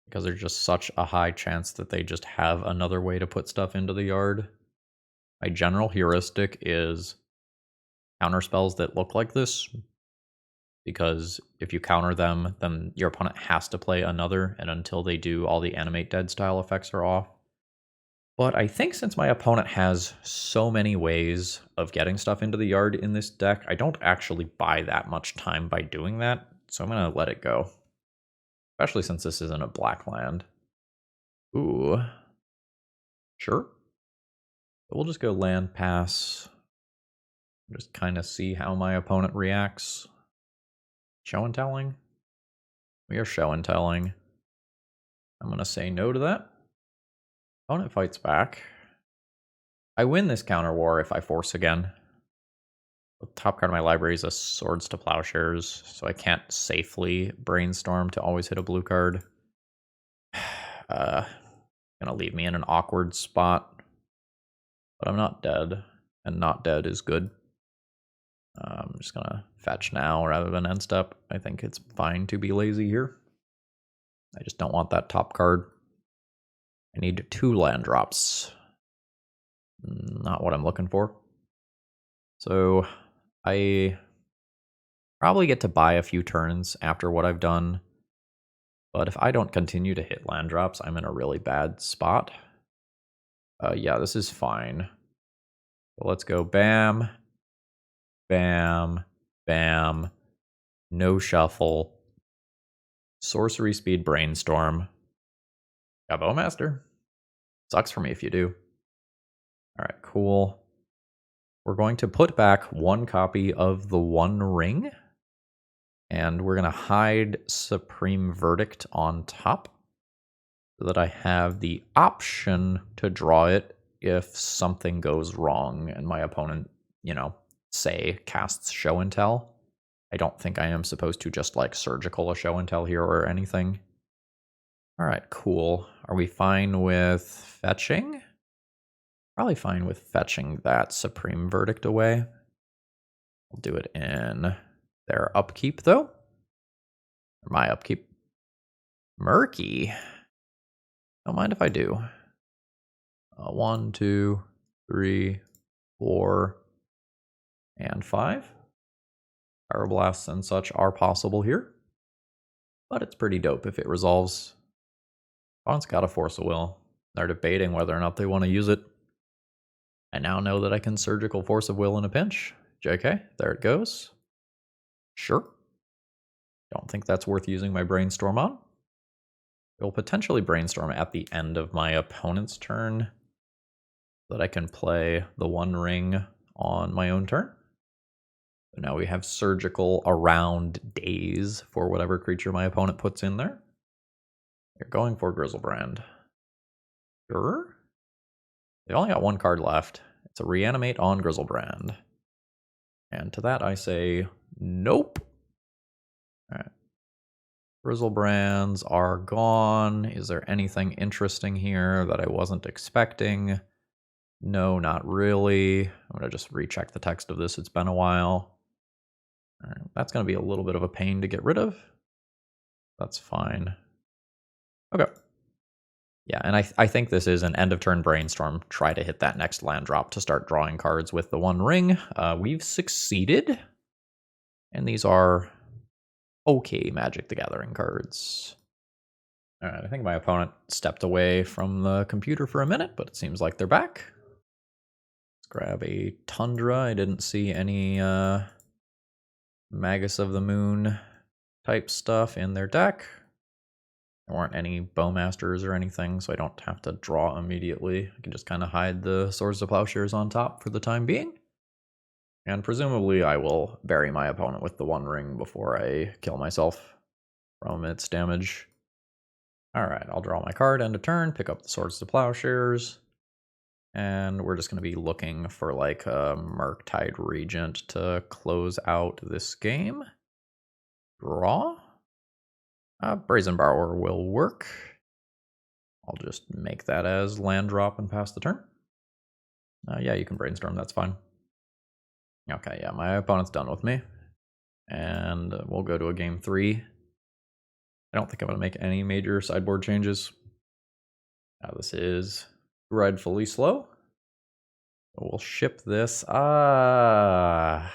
Because there's just such a high chance that they just have another way to put stuff into the yard. My general heuristic is counter spells that look like this, because if you counter them, then your opponent has to play another, and until they do, all the Animate Dead style effects are off. But I think since my opponent has so many ways of getting stuff into the yard in this deck, I don't actually buy that much time by doing that, so I'm going to let it go. Especially since this isn't a black land. Ooh. Sure. We'll just go land pass. Just kind of see how my opponent reacts. Show and telling? We are show and telling. I'm going to say no to that. Opponent fights back. I win this counter war if I force again. The top card of my library is a Swords to Plowshares, so I can't safely Brainstorm to always hit a blue card. Gonna leave me in an awkward spot. But I'm not dead, and not dead is good. I'm just gonna fetch now rather than end step. I think it's fine to be lazy here. I just don't want that top card. I need 2 land drops. Not what I'm looking for. So I probably get to buy a few turns after what I've done. But if I don't continue to hit land drops, I'm in a really bad spot. Yeah, this is fine. So let's go bam, bam, bam, no shuffle, sorcery speed brainstorm. Got Bowmaster. Sucks for me if you do. All right, cool. We're going to put back one copy of the One Ring. And we're going to hide Supreme Verdict on top so that I have the option to draw it if something goes wrong and my opponent, say casts Show and Tell. I don't think I am supposed to just like surgical a Show and Tell here or anything. All right, cool. Are we fine with fetching? Probably fine with fetching that Supreme Verdict away. I'll do it in their upkeep, though. Or my upkeep. Murky. Don't mind if I do. 1, 2, 3, 4, and 5. Power blasts and such are possible here. But it's pretty dope if it resolves. Opponent's got a Force of Will. They're debating whether or not they want to use it. I now know that I can surgical Force of Will in a pinch. JK, there it goes. Sure. Don't think that's worth using my Brainstorm on. It'll potentially Brainstorm at the end of my opponent's turn so that I can play the One Ring on my own turn. So now we have surgical around days for whatever creature my opponent puts in there. You're going for Grizzlebrand. Sure. They've only got one card left. It's a Reanimate on Grizzlebrand. And to that I say, nope. All right. Grizzlebrands are gone. Is there anything interesting here that I wasn't expecting? No, not really. I'm going to just recheck the text of this. It's been a while. All right. That's going to be a little bit of a pain to get rid of. That's fine. Okay. Yeah, and I think this is an end of turn brainstorm. Try to hit that next land drop to start drawing cards with the One Ring. We've succeeded. And these are okay Magic the Gathering cards. All right, I think my opponent stepped away from the computer for a minute, but it seems like they're back. Let's grab a Tundra. I didn't see any Magus of the Moon type stuff in their deck. There weren't any Bowmasters or anything, so I don't have to draw immediately. I can just kind of hide the Swords to Plowshares on top for the time being. And presumably I will bury my opponent with the One Ring before I kill myself from its damage. Alright, I'll draw my card end of turn, pick up the Swords to Plowshares. And we're just going to be looking for like a Murktide Regent to close out this game. Draw. Brazen Borrower will work. I'll just make that as land drop and pass the turn. Yeah, you can brainstorm, that's fine. Okay, yeah, my opponent's done with me. And we'll go to a game 3. I don't think I'm going to make any major sideboard changes. This is dreadfully slow. We'll ship this. Man.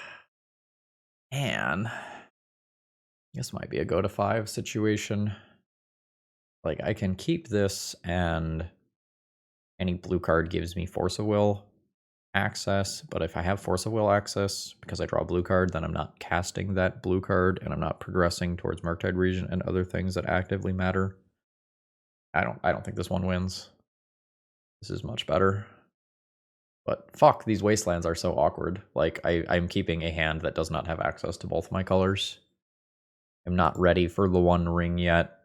This might be a go to 5 situation. Like, I can keep this and any blue card gives me Force of Will access, but if I have Force of Will access, because I draw a blue card, then I'm not casting that blue card, and I'm not progressing towards Murktide Regent and other things that actively matter. I don't think this one wins. This is much better. But fuck, these Wastelands are so awkward. Like, I'm keeping a hand that does not have access to both my colors. I'm not ready for the One Ring yet.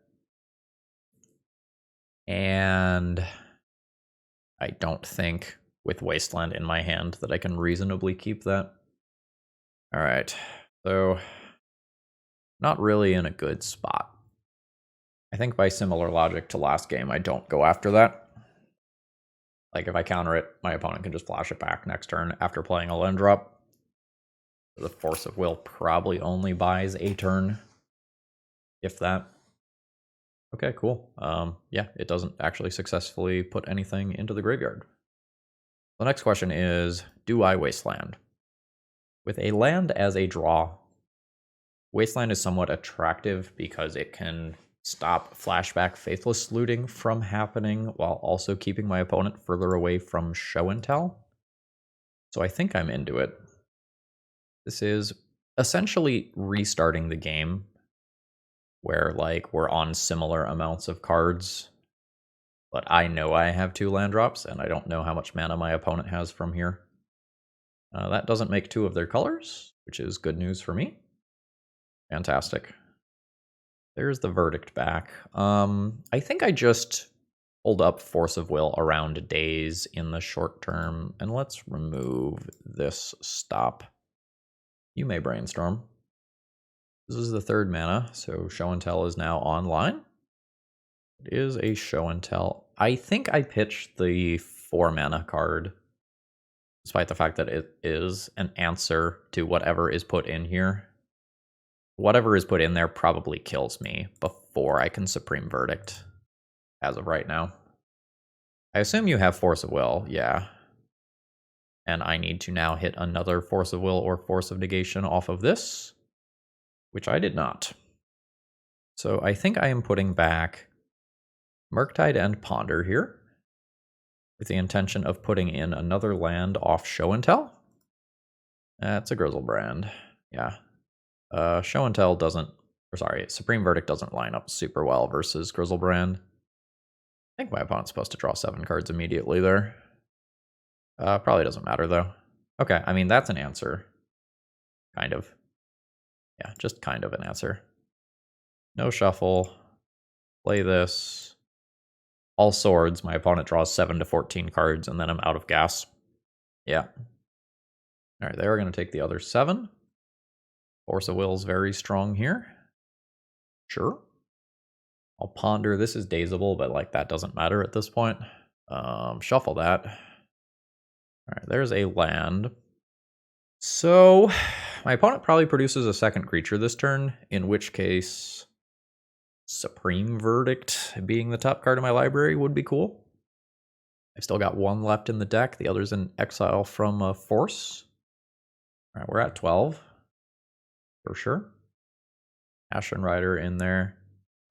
And I don't think with Wasteland in my hand that I can reasonably keep that. All right, so not really in a good spot. I think by similar logic to last game, I don't go after that. Like, if I counter it, my opponent can just flash it back next turn after playing a land drop. The Force of Will probably only buys a turn, if that. Okay, cool. Yeah, it doesn't actually successfully put anything into the graveyard. The next question is, do I Wasteland? With a land as a draw, Wasteland is somewhat attractive because it can stop flashback faithless looting from happening while also keeping my opponent further away from show and tell. So I think I'm into it. This is essentially restarting the game where like we're on similar amounts of cards, but I know I have 2 land drops and I don't know how much mana my opponent has from here. That doesn't make 2 of their colors, which is good news for me. Fantastic. There's the verdict back. I think I just hold up Force of Will around days in the short term, and let's remove this stop. You may brainstorm. This is the 3rd mana, so Show and Tell is now online. It is a Show and Tell. I think I pitched the 4 mana card, despite the fact that it is an answer to whatever is put in here. Whatever is put in there probably kills me before I can Supreme Verdict, as of right now. I assume you have Force of Will, yeah. And I need to now hit another Force of Will or Force of Negation off of this, which I did not. So I think I am putting back Murktide and Ponder here, with the intention of putting in another land off Show and Tell. That's a Grizzlebrand, yeah. Show and Tell doesn't, or sorry, Supreme Verdict doesn't line up super well versus Grizzlebrand. I think my opponent's supposed to draw 7 cards immediately there. Probably doesn't matter though. Okay, I mean, that's an answer. Kind of. Yeah, just kind of an answer. No shuffle. Play this. All swords, my opponent draws 7 to 14 cards, and then I'm out of gas. Yeah. Alright, they are going to take the other 7. Force of Will's very strong here. Sure. I'll ponder. This is dazable, but like that doesn't matter at this point. Shuffle that. Alright, there's a land. So, my opponent probably produces a 2nd creature this turn, in which case Supreme Verdict being the top card of my library would be cool. I've still got 1 left in the deck. The other's in exile from Force. Alright, we're at 12. For sure. Ashen Rider in there.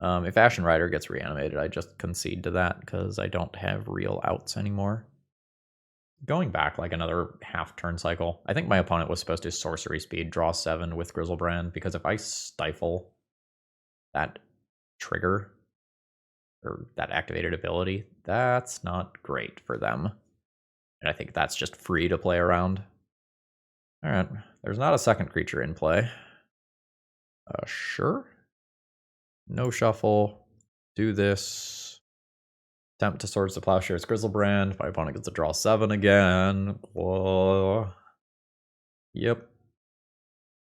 If Ashen Rider gets reanimated, I just concede to that because I don't have real outs anymore. Going back like another half turn cycle, I think my opponent was supposed to sorcery speed, draw 7 with Grizzlebrand, because if I stifle that trigger, or that activated ability, that's not great for them. And I think that's just free to play around. Alright, there's not a 2nd creature in play. Sure. No shuffle. Do this. Attempt to Swords to Plowshares Grizzlebrand. My opponent gets to draw 7 again. Whoa. Yep.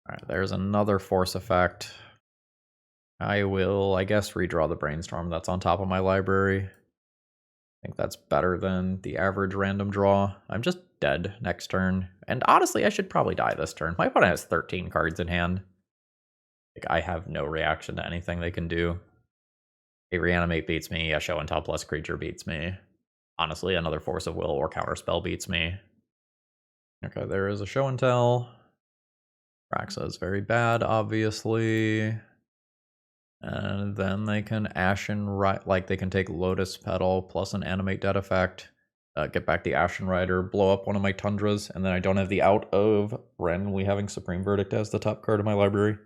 Alright, there's another Force effect. I will, I guess, redraw the Brainstorm that's on top of my library. I think that's better than the average random draw. I'm just dead next turn. And honestly, I should probably die this turn. My opponent has 13 cards in hand. Like, I have no reaction to anything they can do. A Reanimate beats me, a Show and Tell plus creature beats me. Honestly, another Force of Will or Counterspell beats me. Okay, there is a Show and Tell. Raxa is very bad, obviously. And then they can Ashen Rider, like they can take Lotus Petal plus an Animate Dead effect. Get back the Ashen Rider, blow up one of my Tundras, and then I don't have the out of randomly having Supreme Verdict as the top card of my library.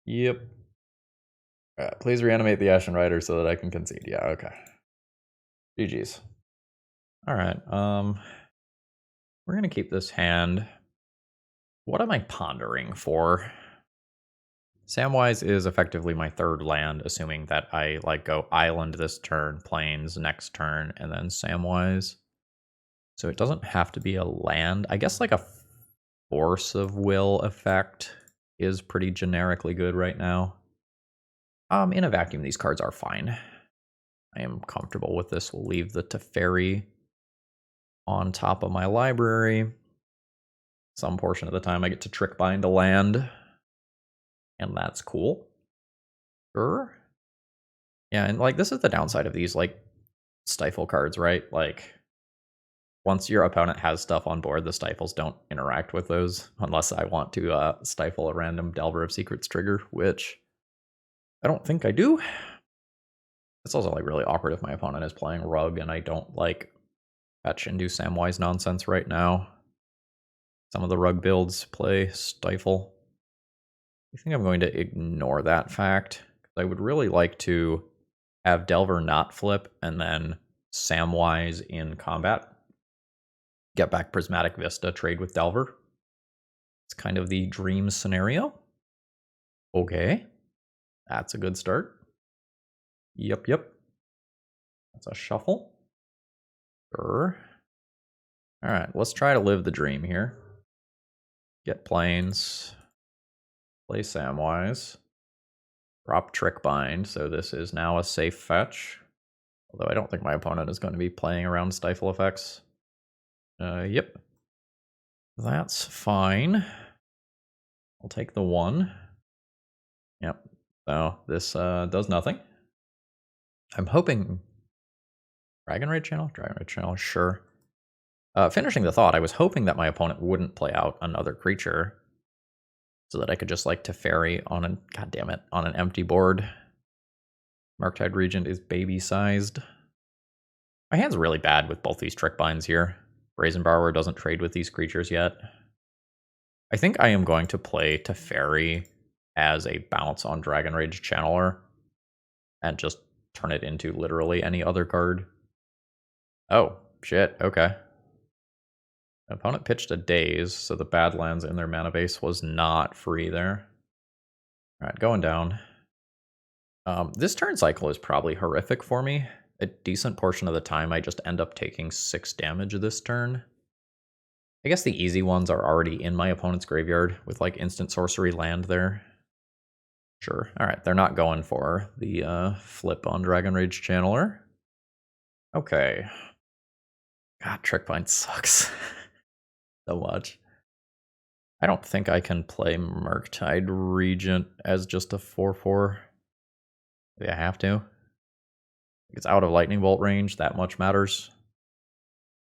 Yep. Please reanimate the Ashen Rider so that I can concede. Yeah, okay. GG's. Alright, we're gonna keep this hand. What am I pondering for? Samwise is effectively my 3rd land, assuming that I like go island this turn, plains next turn, and then Samwise. So it doesn't have to be a land. I guess like a Force of Will effect is pretty generically good right now. In a vacuum, these cards are fine. I am comfortable with this. We'll leave the Teferi on top of my library. Some portion of the time I get to Trickbind a land. And that's cool. Sure. Yeah, and like this is the downside of these like Stifle cards, right? Like once your opponent has stuff on board, the stifles don't interact with those unless I want to stifle a random Delver of Secrets trigger, which I don't think I do. It's also like really awkward if my opponent is playing Rug and I don't like fetch and do Samwise nonsense right now. Some of the Rug builds play Stifle. I think I'm going to ignore that fact. I would really like to have Delver not flip and then Samwise in combat. Get back Prismatic Vista, trade with Delver. It's kind of the dream scenario. Okay. That's a good start. Yep. That's a shuffle. Sure. Alright, let's try to live the dream here. Get planes. Play Samwise. Drop Trickbind, so this is now a safe fetch. Although I don't think my opponent is going to be playing around Stifle effects. Yep. That's fine. I'll take the 1. Yep. So this does nothing. I'm hoping... Dragon Raid Channel? Dragon Raid Channel, sure. Finishing the thought, I was hoping that my opponent wouldn't play out another creature so that I could just like Teferi on an, goddammit, on an empty board. Murktide Regent is baby-sized. My hand's really bad with both these Trickbinds here. Brazen Borrower doesn't trade with these creatures yet. I think I am going to play Teferi as a bounce on Dragon Rage Channeler and just turn it into literally any other card. Oh, shit, okay. Opponent pitched a Daze, so the Badlands in their mana base was not free there. Alright, going down. This turn cycle is probably horrific for me. A decent portion of the time I just end up taking 6 damage this turn. I guess the easy ones are already in my opponent's graveyard with like instant sorcery land there. Sure. Alright, they're not going for the flip on Dragon Rage Channeler. Okay. God, Trickbind sucks so much. I don't think I can play Murktide Regent as just a 4/4. Maybe I have to. It's out of Lightning Bolt range, that much matters.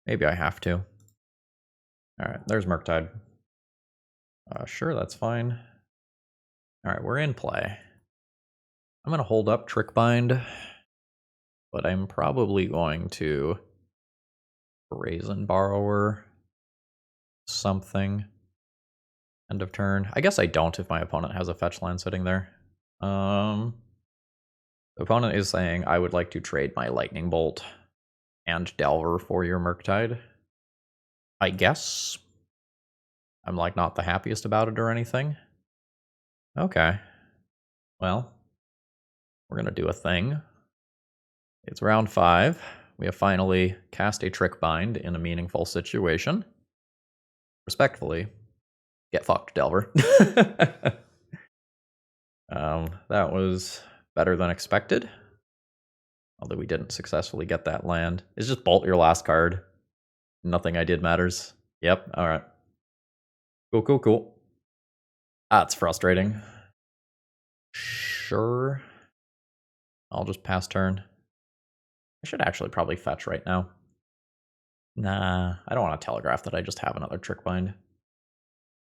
Maybe I have to. Alright, there's Murktide. Sure, that's fine. Alright, we're in play. I'm going to hold up Trickbind, but I'm probably going to Brazen Borrower something. End of turn. I guess I don't if my opponent has a fetch land sitting there. The opponent is saying, I would like to trade my Lightning Bolt and Delver for your Murktide. I guess. I'm like not the happiest about it or anything. Okay. Well, we're going to do a thing. It's round 5. We have finally cast a Trickbind in a meaningful situation. Respectfully, get fucked, Delver. That was better than expected. Although we didn't successfully get that land. It's just bolt your last card. Nothing I did matters. Yep, alright. Cool. That's frustrating. Sure. I'll just pass turn. I should actually probably fetch right now. Nah, I don't want to telegraph that I just have another Trickbind.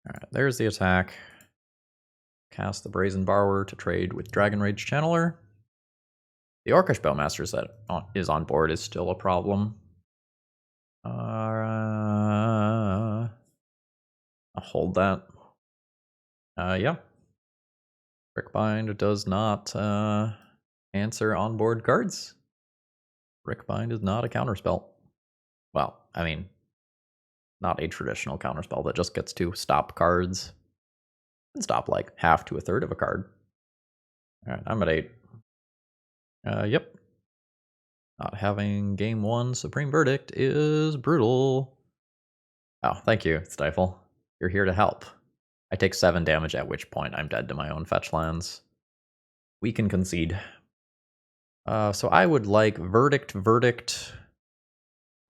Alright, there's the attack. Cast the Brazen Borrower to trade with Dragon Rage Channeler. The Orcish Bowmasters that is on board is still a problem. I'll hold that. Yeah. Trickbind does not answer onboard cards. Trickbind is not a counterspell. Well, I mean, not a traditional counterspell that just gets to stop cards. And stop like half to a third of a card. Alright, I'm at 8. Yep. Not having game 1 Supreme Verdict is brutal. Oh, thank you, Stifle. You're here to help. I take 7 damage, at which point I'm dead to my own fetch lands. We can concede. So I would like Verdict,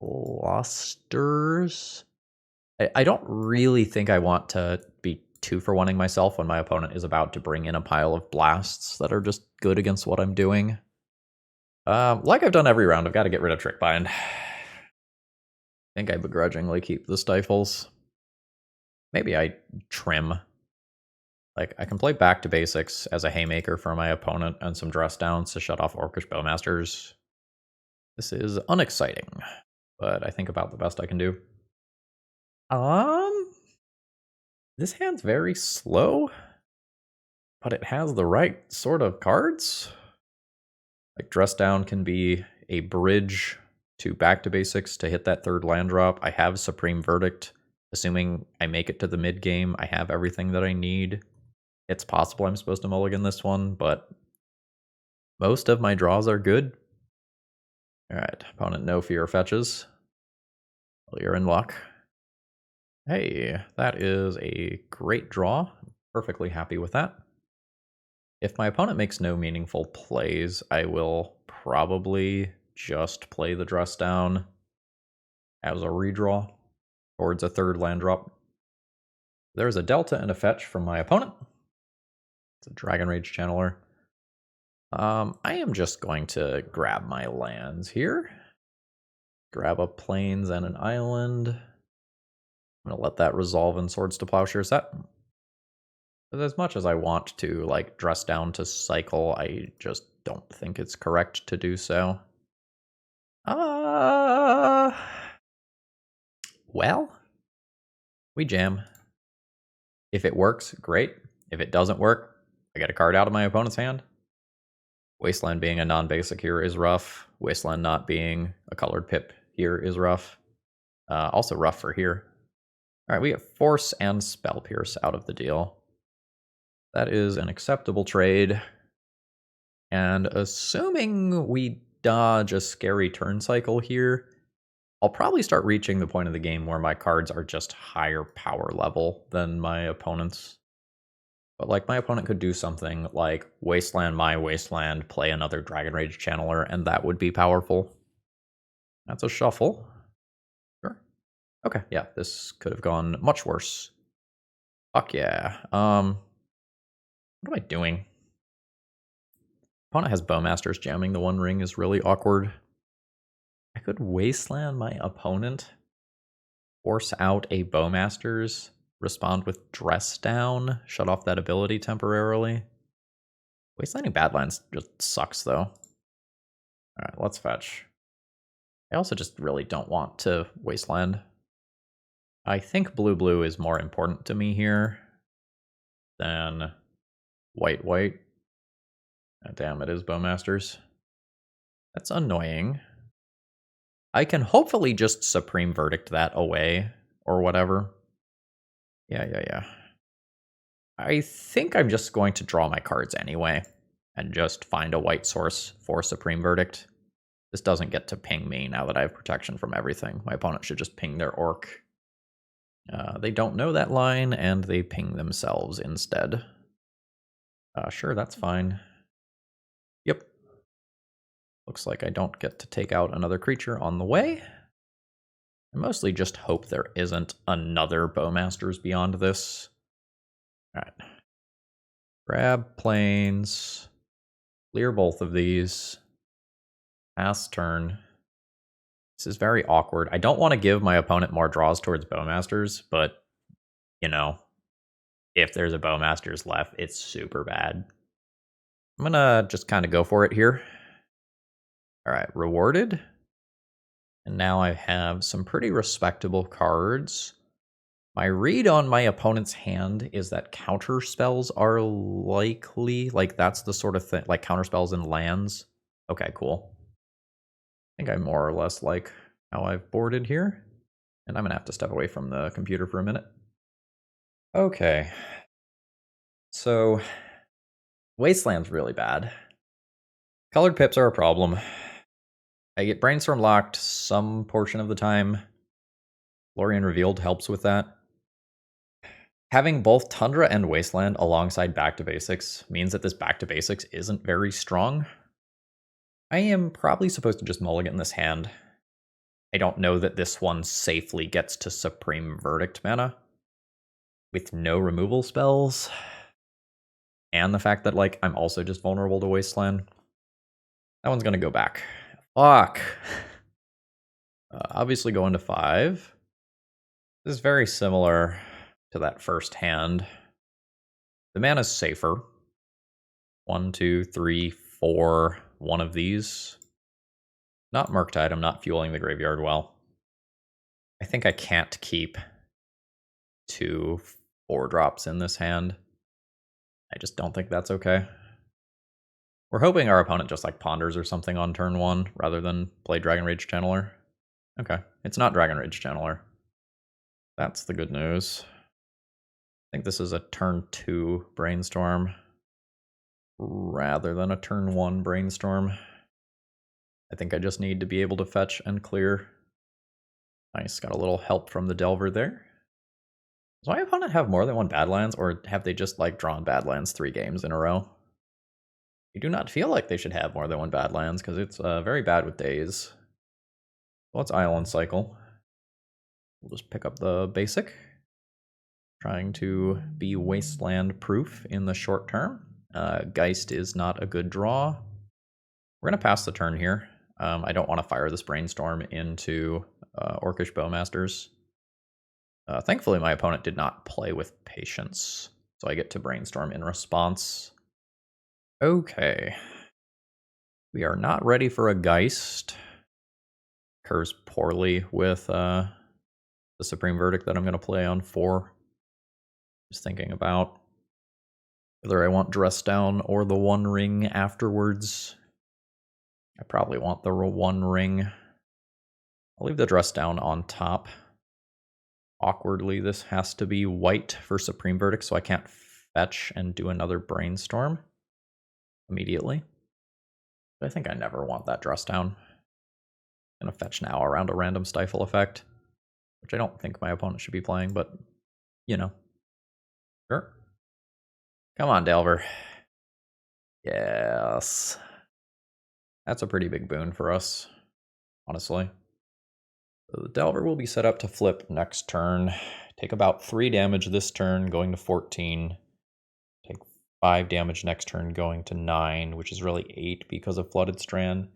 Losters. I don't really think I want to be 2-for-1ing myself when my opponent is about to bring in a pile of blasts that are just good against what I'm doing. Like I've done every round, I've got to get rid of Trickbind. think I begrudgingly keep the stifles. Maybe I trim. Like, I can play back to basics as a haymaker for my opponent and some dress downs to shut off Orcish Bowmasters. This is unexciting, but I think about the best I can do. This hand's very slow, but it has the right sort of cards. Like, dress down can be a bridge to back to basics to hit that third land drop. I have Supreme Verdict. Assuming I make it to the mid game, I have everything that I need. It's possible I'm supposed to mulligan this one, but most of my draws are good. Alright, opponent no fear fetches. Well, you're in luck. Hey, that is a great draw. I'm perfectly happy with that. If my opponent makes no meaningful plays, I will probably just play the dress down as a redraw towards a third land drop. There's a delta and a fetch from my opponent. It's a Dragon Rage Channeler. I am just going to grab my lands here. Grab a plains and an island. I'm going to let that resolve in Swords to Plowshare set. But as much as I want to like dress down to cycle, I just don't think it's correct to do so. Well, we jam. If it works, great. If it doesn't work, I get a card out of my opponent's hand. Wasteland being a non-basic here is rough. Wasteland not being a colored pip here is rough. Also rough for here. All right, we get Force and Spell Pierce out of the deal. That is an acceptable trade. And assuming we dodge a scary turn cycle here, I'll probably start reaching the point of the game where my cards are just higher power level than my opponent's. But like, my opponent could do something like Wasteland my Wasteland, play another Dragon Rage Channeler, and that would be powerful. That's a shuffle. Sure. Okay, yeah, this could have gone much worse. Fuck yeah. What am I doing? Opponent has Bowmasters. Jamming the One Ring is really awkward. I could Wasteland my opponent, force out a Bowmasters, respond with Dress Down, shut off that ability temporarily. Wastelanding Badlands just sucks, though. Alright, let's fetch. I also just really don't want to Wasteland. I think blue-blue is more important to me here than white-white. Oh, damn, it is Bowmasters. That's annoying. I can hopefully just Supreme Verdict that away, or whatever. Yeah. I think I'm just going to draw my cards anyway, and just find a white source for Supreme Verdict. This doesn't get to ping me now that I have protection from everything. My opponent should just ping their orc. They don't know that line, and they ping themselves instead. Sure, that's fine. Yep. Looks like I don't get to take out another creature on the way. I mostly just hope there isn't another Bowmasters beyond this. Alright. Grab planes. Clear both of these. Pass turn. This is very awkward. I don't want to give my opponent more draws towards Bowmasters, but, you know, if there's a Bowmasters left, it's super bad. I'm gonna just kind of go for it here. Alright, rewarded. And now I have some pretty respectable cards. My read on my opponent's hand is that counter spells are likely. Like, that's the sort of thing, like counter spells and lands. Okay, cool. I think I more or less like how I've boarded here. And I'm gonna have to step away from the computer for a minute. Okay. So, Wasteland's really bad. Colored pips are a problem. I get Brainstorm locked some portion of the time. Lorien Revealed helps with that. Having both Tundra and Wasteland alongside Back to Basics means that this Back to Basics isn't very strong. I am probably supposed to just mulligan this hand. I don't know that this one safely gets to Supreme Verdict mana with no removal spells. And the fact that, like, I'm also just vulnerable to Wasteland. That one's gonna go back. Fuck. Obviously going to 5. This is very similar to that first hand. The mana's safer. 1, 2, 3, 4. One of these. Not Murktide, I'm not fueling the graveyard well. I think I can't keep 2 4-drops in this hand. I just don't think that's okay. We're hoping our opponent just like ponders or something on turn 1 rather than play Dragon Rage Channeler. Okay, it's not Dragon Rage Channeler. That's the good news. I think this is a turn 2 Brainstorm rather than a turn 1 Brainstorm. I think I just need to be able to fetch and clear. Nice, got a little help from the Delver there. Does my opponent have more than one Badlands, or have they just like drawn Badlands 3 games in a row? I do not feel like they should have more than one Badlands, because it's very bad with days. Well, let's Island Cycle. We'll just pick up the basic. Trying to be Wasteland proof in the short term. Geist is not a good draw. We're going to pass the turn here. I don't want to fire this Brainstorm into Orcish Bowmasters. Thankfully, my opponent did not play with patience, so I get to Brainstorm in response. Okay. We are not ready for a Geist. Occurs poorly with the Supreme Verdict that I'm going to play on 4. Just thinking about whether I want Dress Down or the One Ring afterwards. I probably want the One Ring. I'll leave the Dress Down on top. Awkwardly, this has to be white for Supreme Verdict, so I can't fetch and do another Brainstorm immediately. But I think I never want that Dress Down. I'm going to fetch now around a random Stifle effect, which I don't think my opponent should be playing, but, you know. Sure. Come on, Delver. Yes. That's a pretty big boon for us, honestly. So the Delver will be set up to flip next turn. Take about 3 damage this turn, going to 14. Take 5 damage next turn, going to 9, which is really 8 because of Flooded Strand.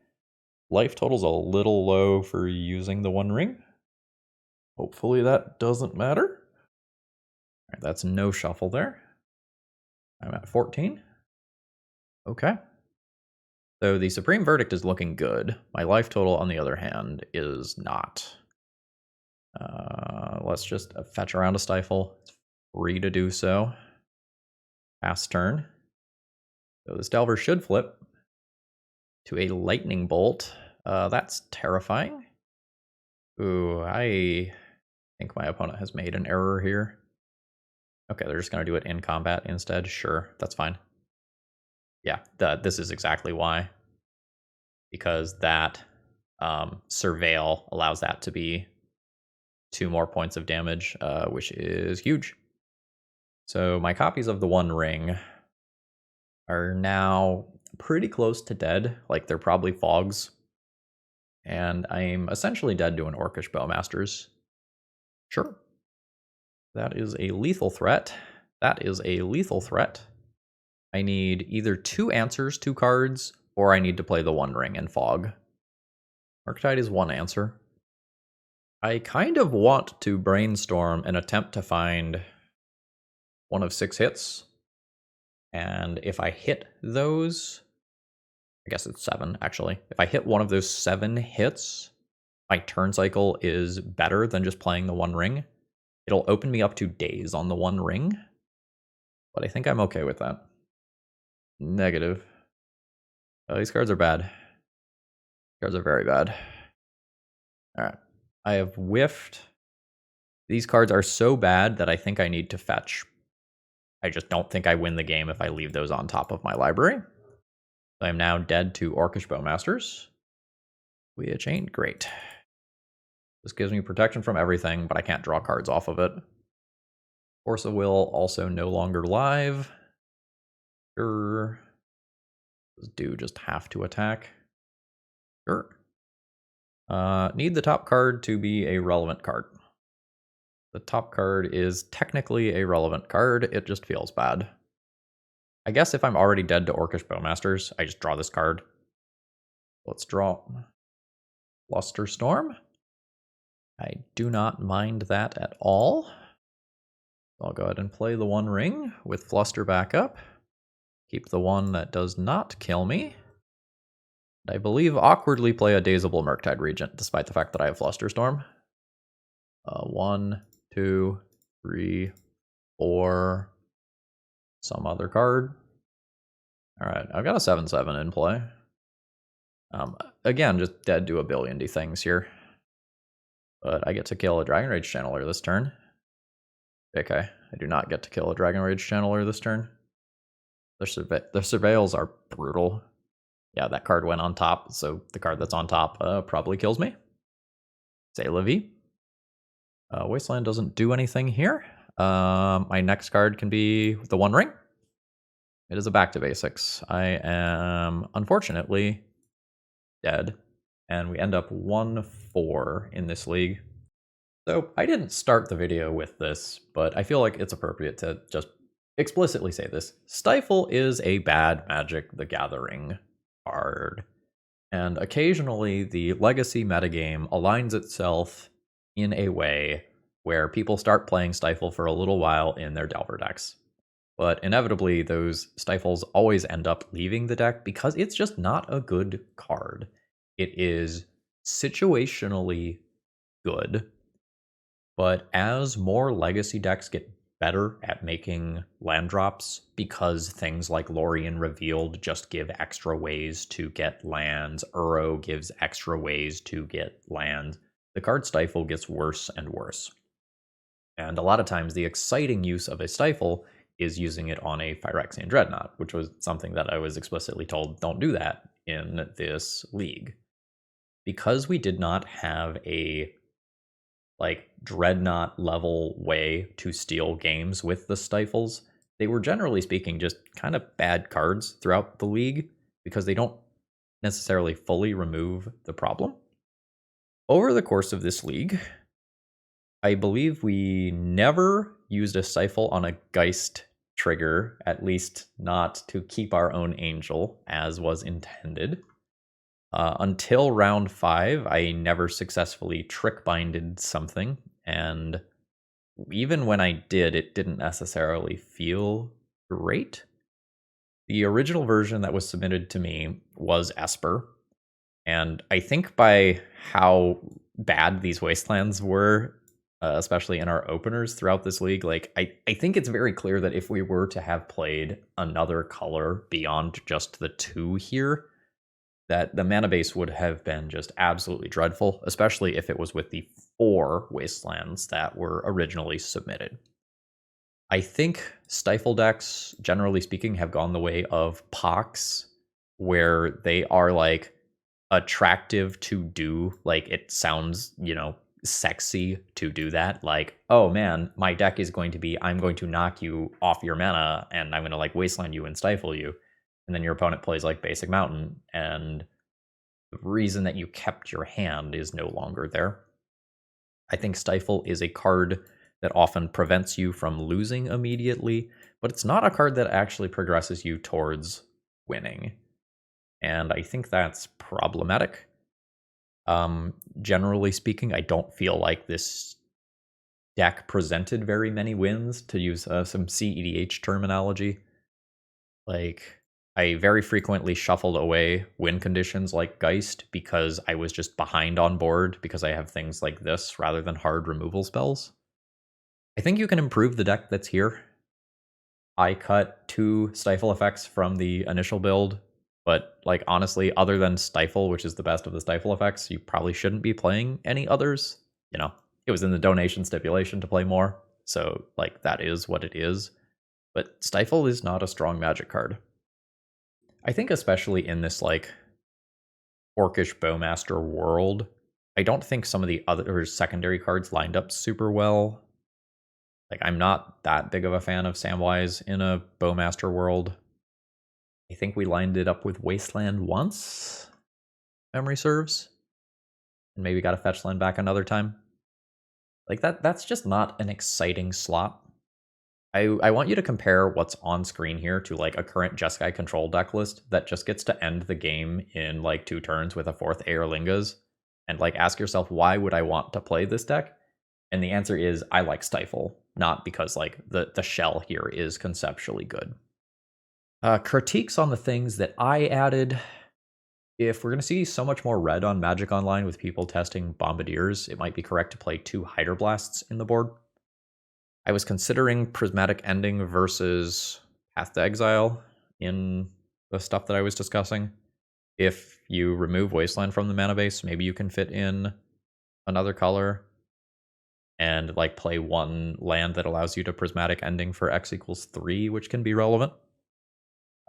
Life total's a little low for using the One Ring. Hopefully that doesn't matter. All right, that's no shuffle there. I'm at 14. Okay. So the Supreme Verdict is looking good. My life total, on the other hand, is not. Let's just fetch around a Stifle. It's free to do so. Pass turn. So this Delver should flip to a Lightning Bolt. That's terrifying. Ooh, I think my opponent has made an error here. Okay, they're just going to do it in combat instead. Sure, that's fine. Yeah, this is exactly why. Because that Surveil allows that to be 2 more points of damage, which is huge. So my copies of the One Ring are now pretty close to dead. Like, they're probably fogs. And I'm essentially dead to an Orcish Bowmasters. Sure. That is a lethal threat. That is a lethal threat. I need either 2 answers, 2 cards, or I need to play the One Ring and fog. Murktide is 1 answer. I kind of want to Brainstorm and attempt to find one of 6 hits. And if I hit those, I guess it's 7, actually. If I hit one of those 7 hits, my turn cycle is better than just playing the One Ring. It'll open me up to days on the One Ring, but I think I'm okay with that. Negative. These cards are bad. These cards are very bad. Alright. I have whiffed. These cards are so bad that I think I need to fetch. I just don't think I win the game if I leave those on top of my library. I am now dead to Orcish Bowmasters, which ain't great. This gives me protection from everything, but I can't draw cards off of it. Force of Will also no longer live. Sure. Does do just have to attack? Sure. Need the top card to be a relevant card. The top card is technically a relevant card, it just feels bad. I guess if I'm already dead to Orcish Bowmasters, I just draw this card. Let's draw Luster Storm. I do not mind that at all. I'll go ahead and play the One Ring with Fluster back up. Keep the one that does not kill me. I believe awkwardly play a Dazeable Murktide Regent, despite the fact that I have Flusterstorm. 1, 2, 3, 4. Some other card. Alright, I've got a 7/7 in play. Again, just dead to a billion things here. But I get to kill a Dragon Rage Channeler this turn. Okay, I do not get to kill a Dragon Rage Channeler this turn. The Surveils are brutal. Yeah, that card went on top, so the card that's on top probably kills me. C'est la vie. Wasteland doesn't do anything here. My next card can be the One Ring. It is a back to basics. I am, unfortunately, dead. And we end up 1-4 in this league. So I didn't start the video with this, but I feel like it's appropriate to just explicitly say this. Stifle is a bad Magic the Gathering card. And occasionally the legacy metagame aligns itself in a way where people start playing Stifle for a little while in their Delver decks. But inevitably, those Stifles always end up leaving the deck because it's just not a good card. It is situationally good, but as more legacy decks get better at making land drops, because things like Lorien Revealed just give extra ways to get lands, Uro gives extra ways to get lands, the card Stifle gets worse and worse. And a lot of times the exciting use of a Stifle is using it on a Phyrexian Dreadnought, which was something that I was explicitly told don't do that in this league. Because we did not have a Dreadnought level way to steal games with the Stifles, they were generally speaking just kind of bad cards throughout the league because they don't necessarily fully remove the problem. Over the course of this league, I believe we never used a Stifle on a Geist trigger, at least not to keep our own Angel, as was intended. Until round 5, I never successfully trickbinded something, and even when I did, it didn't necessarily feel great. The original version that was submitted to me was Esper, and I think by how bad these Wastelands were, especially in our openers throughout this league, I think it's very clear that if we were to have played another color beyond just the 2 here, that the mana base would have been just absolutely dreadful, especially if it was with the 4 Wastelands that were originally submitted. I think Stifle decks, generally speaking, have gone the way of Pox, where they are attractive to do, it sounds, sexy to do that. Oh man, my deck is going to be, I'm going to knock you off your mana, and I'm going to Wasteland you and Stifle you. And then your opponent plays Basic Mountain, and the reason that you kept your hand is no longer there. I think Stifle is a card that often prevents you from losing immediately, but it's not a card that actually progresses you towards winning. And I think that's problematic. Generally speaking, I don't feel like this deck presented very many wins, to use some CEDH terminology. I very frequently shuffled away win conditions like Geist because I was just behind on board because I have things like this rather than hard removal spells. I think you can improve the deck that's here. I cut 2 Stifle effects from the initial build, but honestly, other than Stifle, which is the best of the Stifle effects, you probably shouldn't be playing any others. It was in the donation stipulation to play more, so that is what it is. But Stifle is not a strong Magic card. I think especially in this Orcish Bowmaster world, I don't think some of the other secondary cards lined up super well. I'm not that big of a fan of Samwise in a Bowmaster world. I think we lined it up with Wasteland once, memory serves, and maybe got a FETCHLAND back another time. That's just not an exciting slot. I want you to compare what's on screen here to a current Jeskai control deck list that just gets to end the game in 2 turns with a 4th Aerlingas. and like ask yourself, why would I want to play this deck? And the answer is, I like Stifle, not because like the shell here is conceptually good. Critiques on the things that I added. If we're going to see so much more red on Magic Online with people testing Bombardiers, it might be correct to play 2 Hydroblasts in the board. I was considering Prismatic Ending versus Path to Exile in the stuff that I was discussing. If you remove Wasteland from the mana base, maybe you can fit in another color and like play 1 land that allows you to Prismatic Ending for X equals 3, which can be relevant.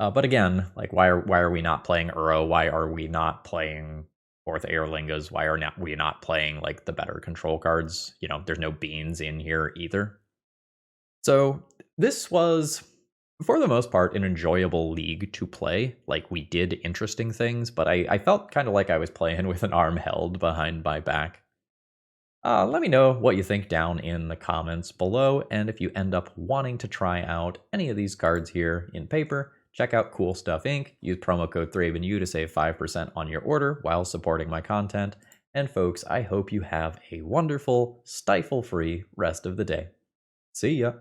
But again, like why are we not playing Uro? Why are we not playing 4th Aerlingas? Why are we not playing like the better control cards? You know, there's no beans in here either. So this was, for the most part, an enjoyable league to play. Like, we did interesting things, but I felt kind of like I was playing with an arm held behind my back. Let me know what you think down in the comments below, and if you end up wanting to try out any of these cards here in paper, check out Cool Stuff Inc. Use promo code ThrabenU to save 5% on your order while supporting my content. And folks, I hope you have a wonderful, stifle-free rest of the day. See ya!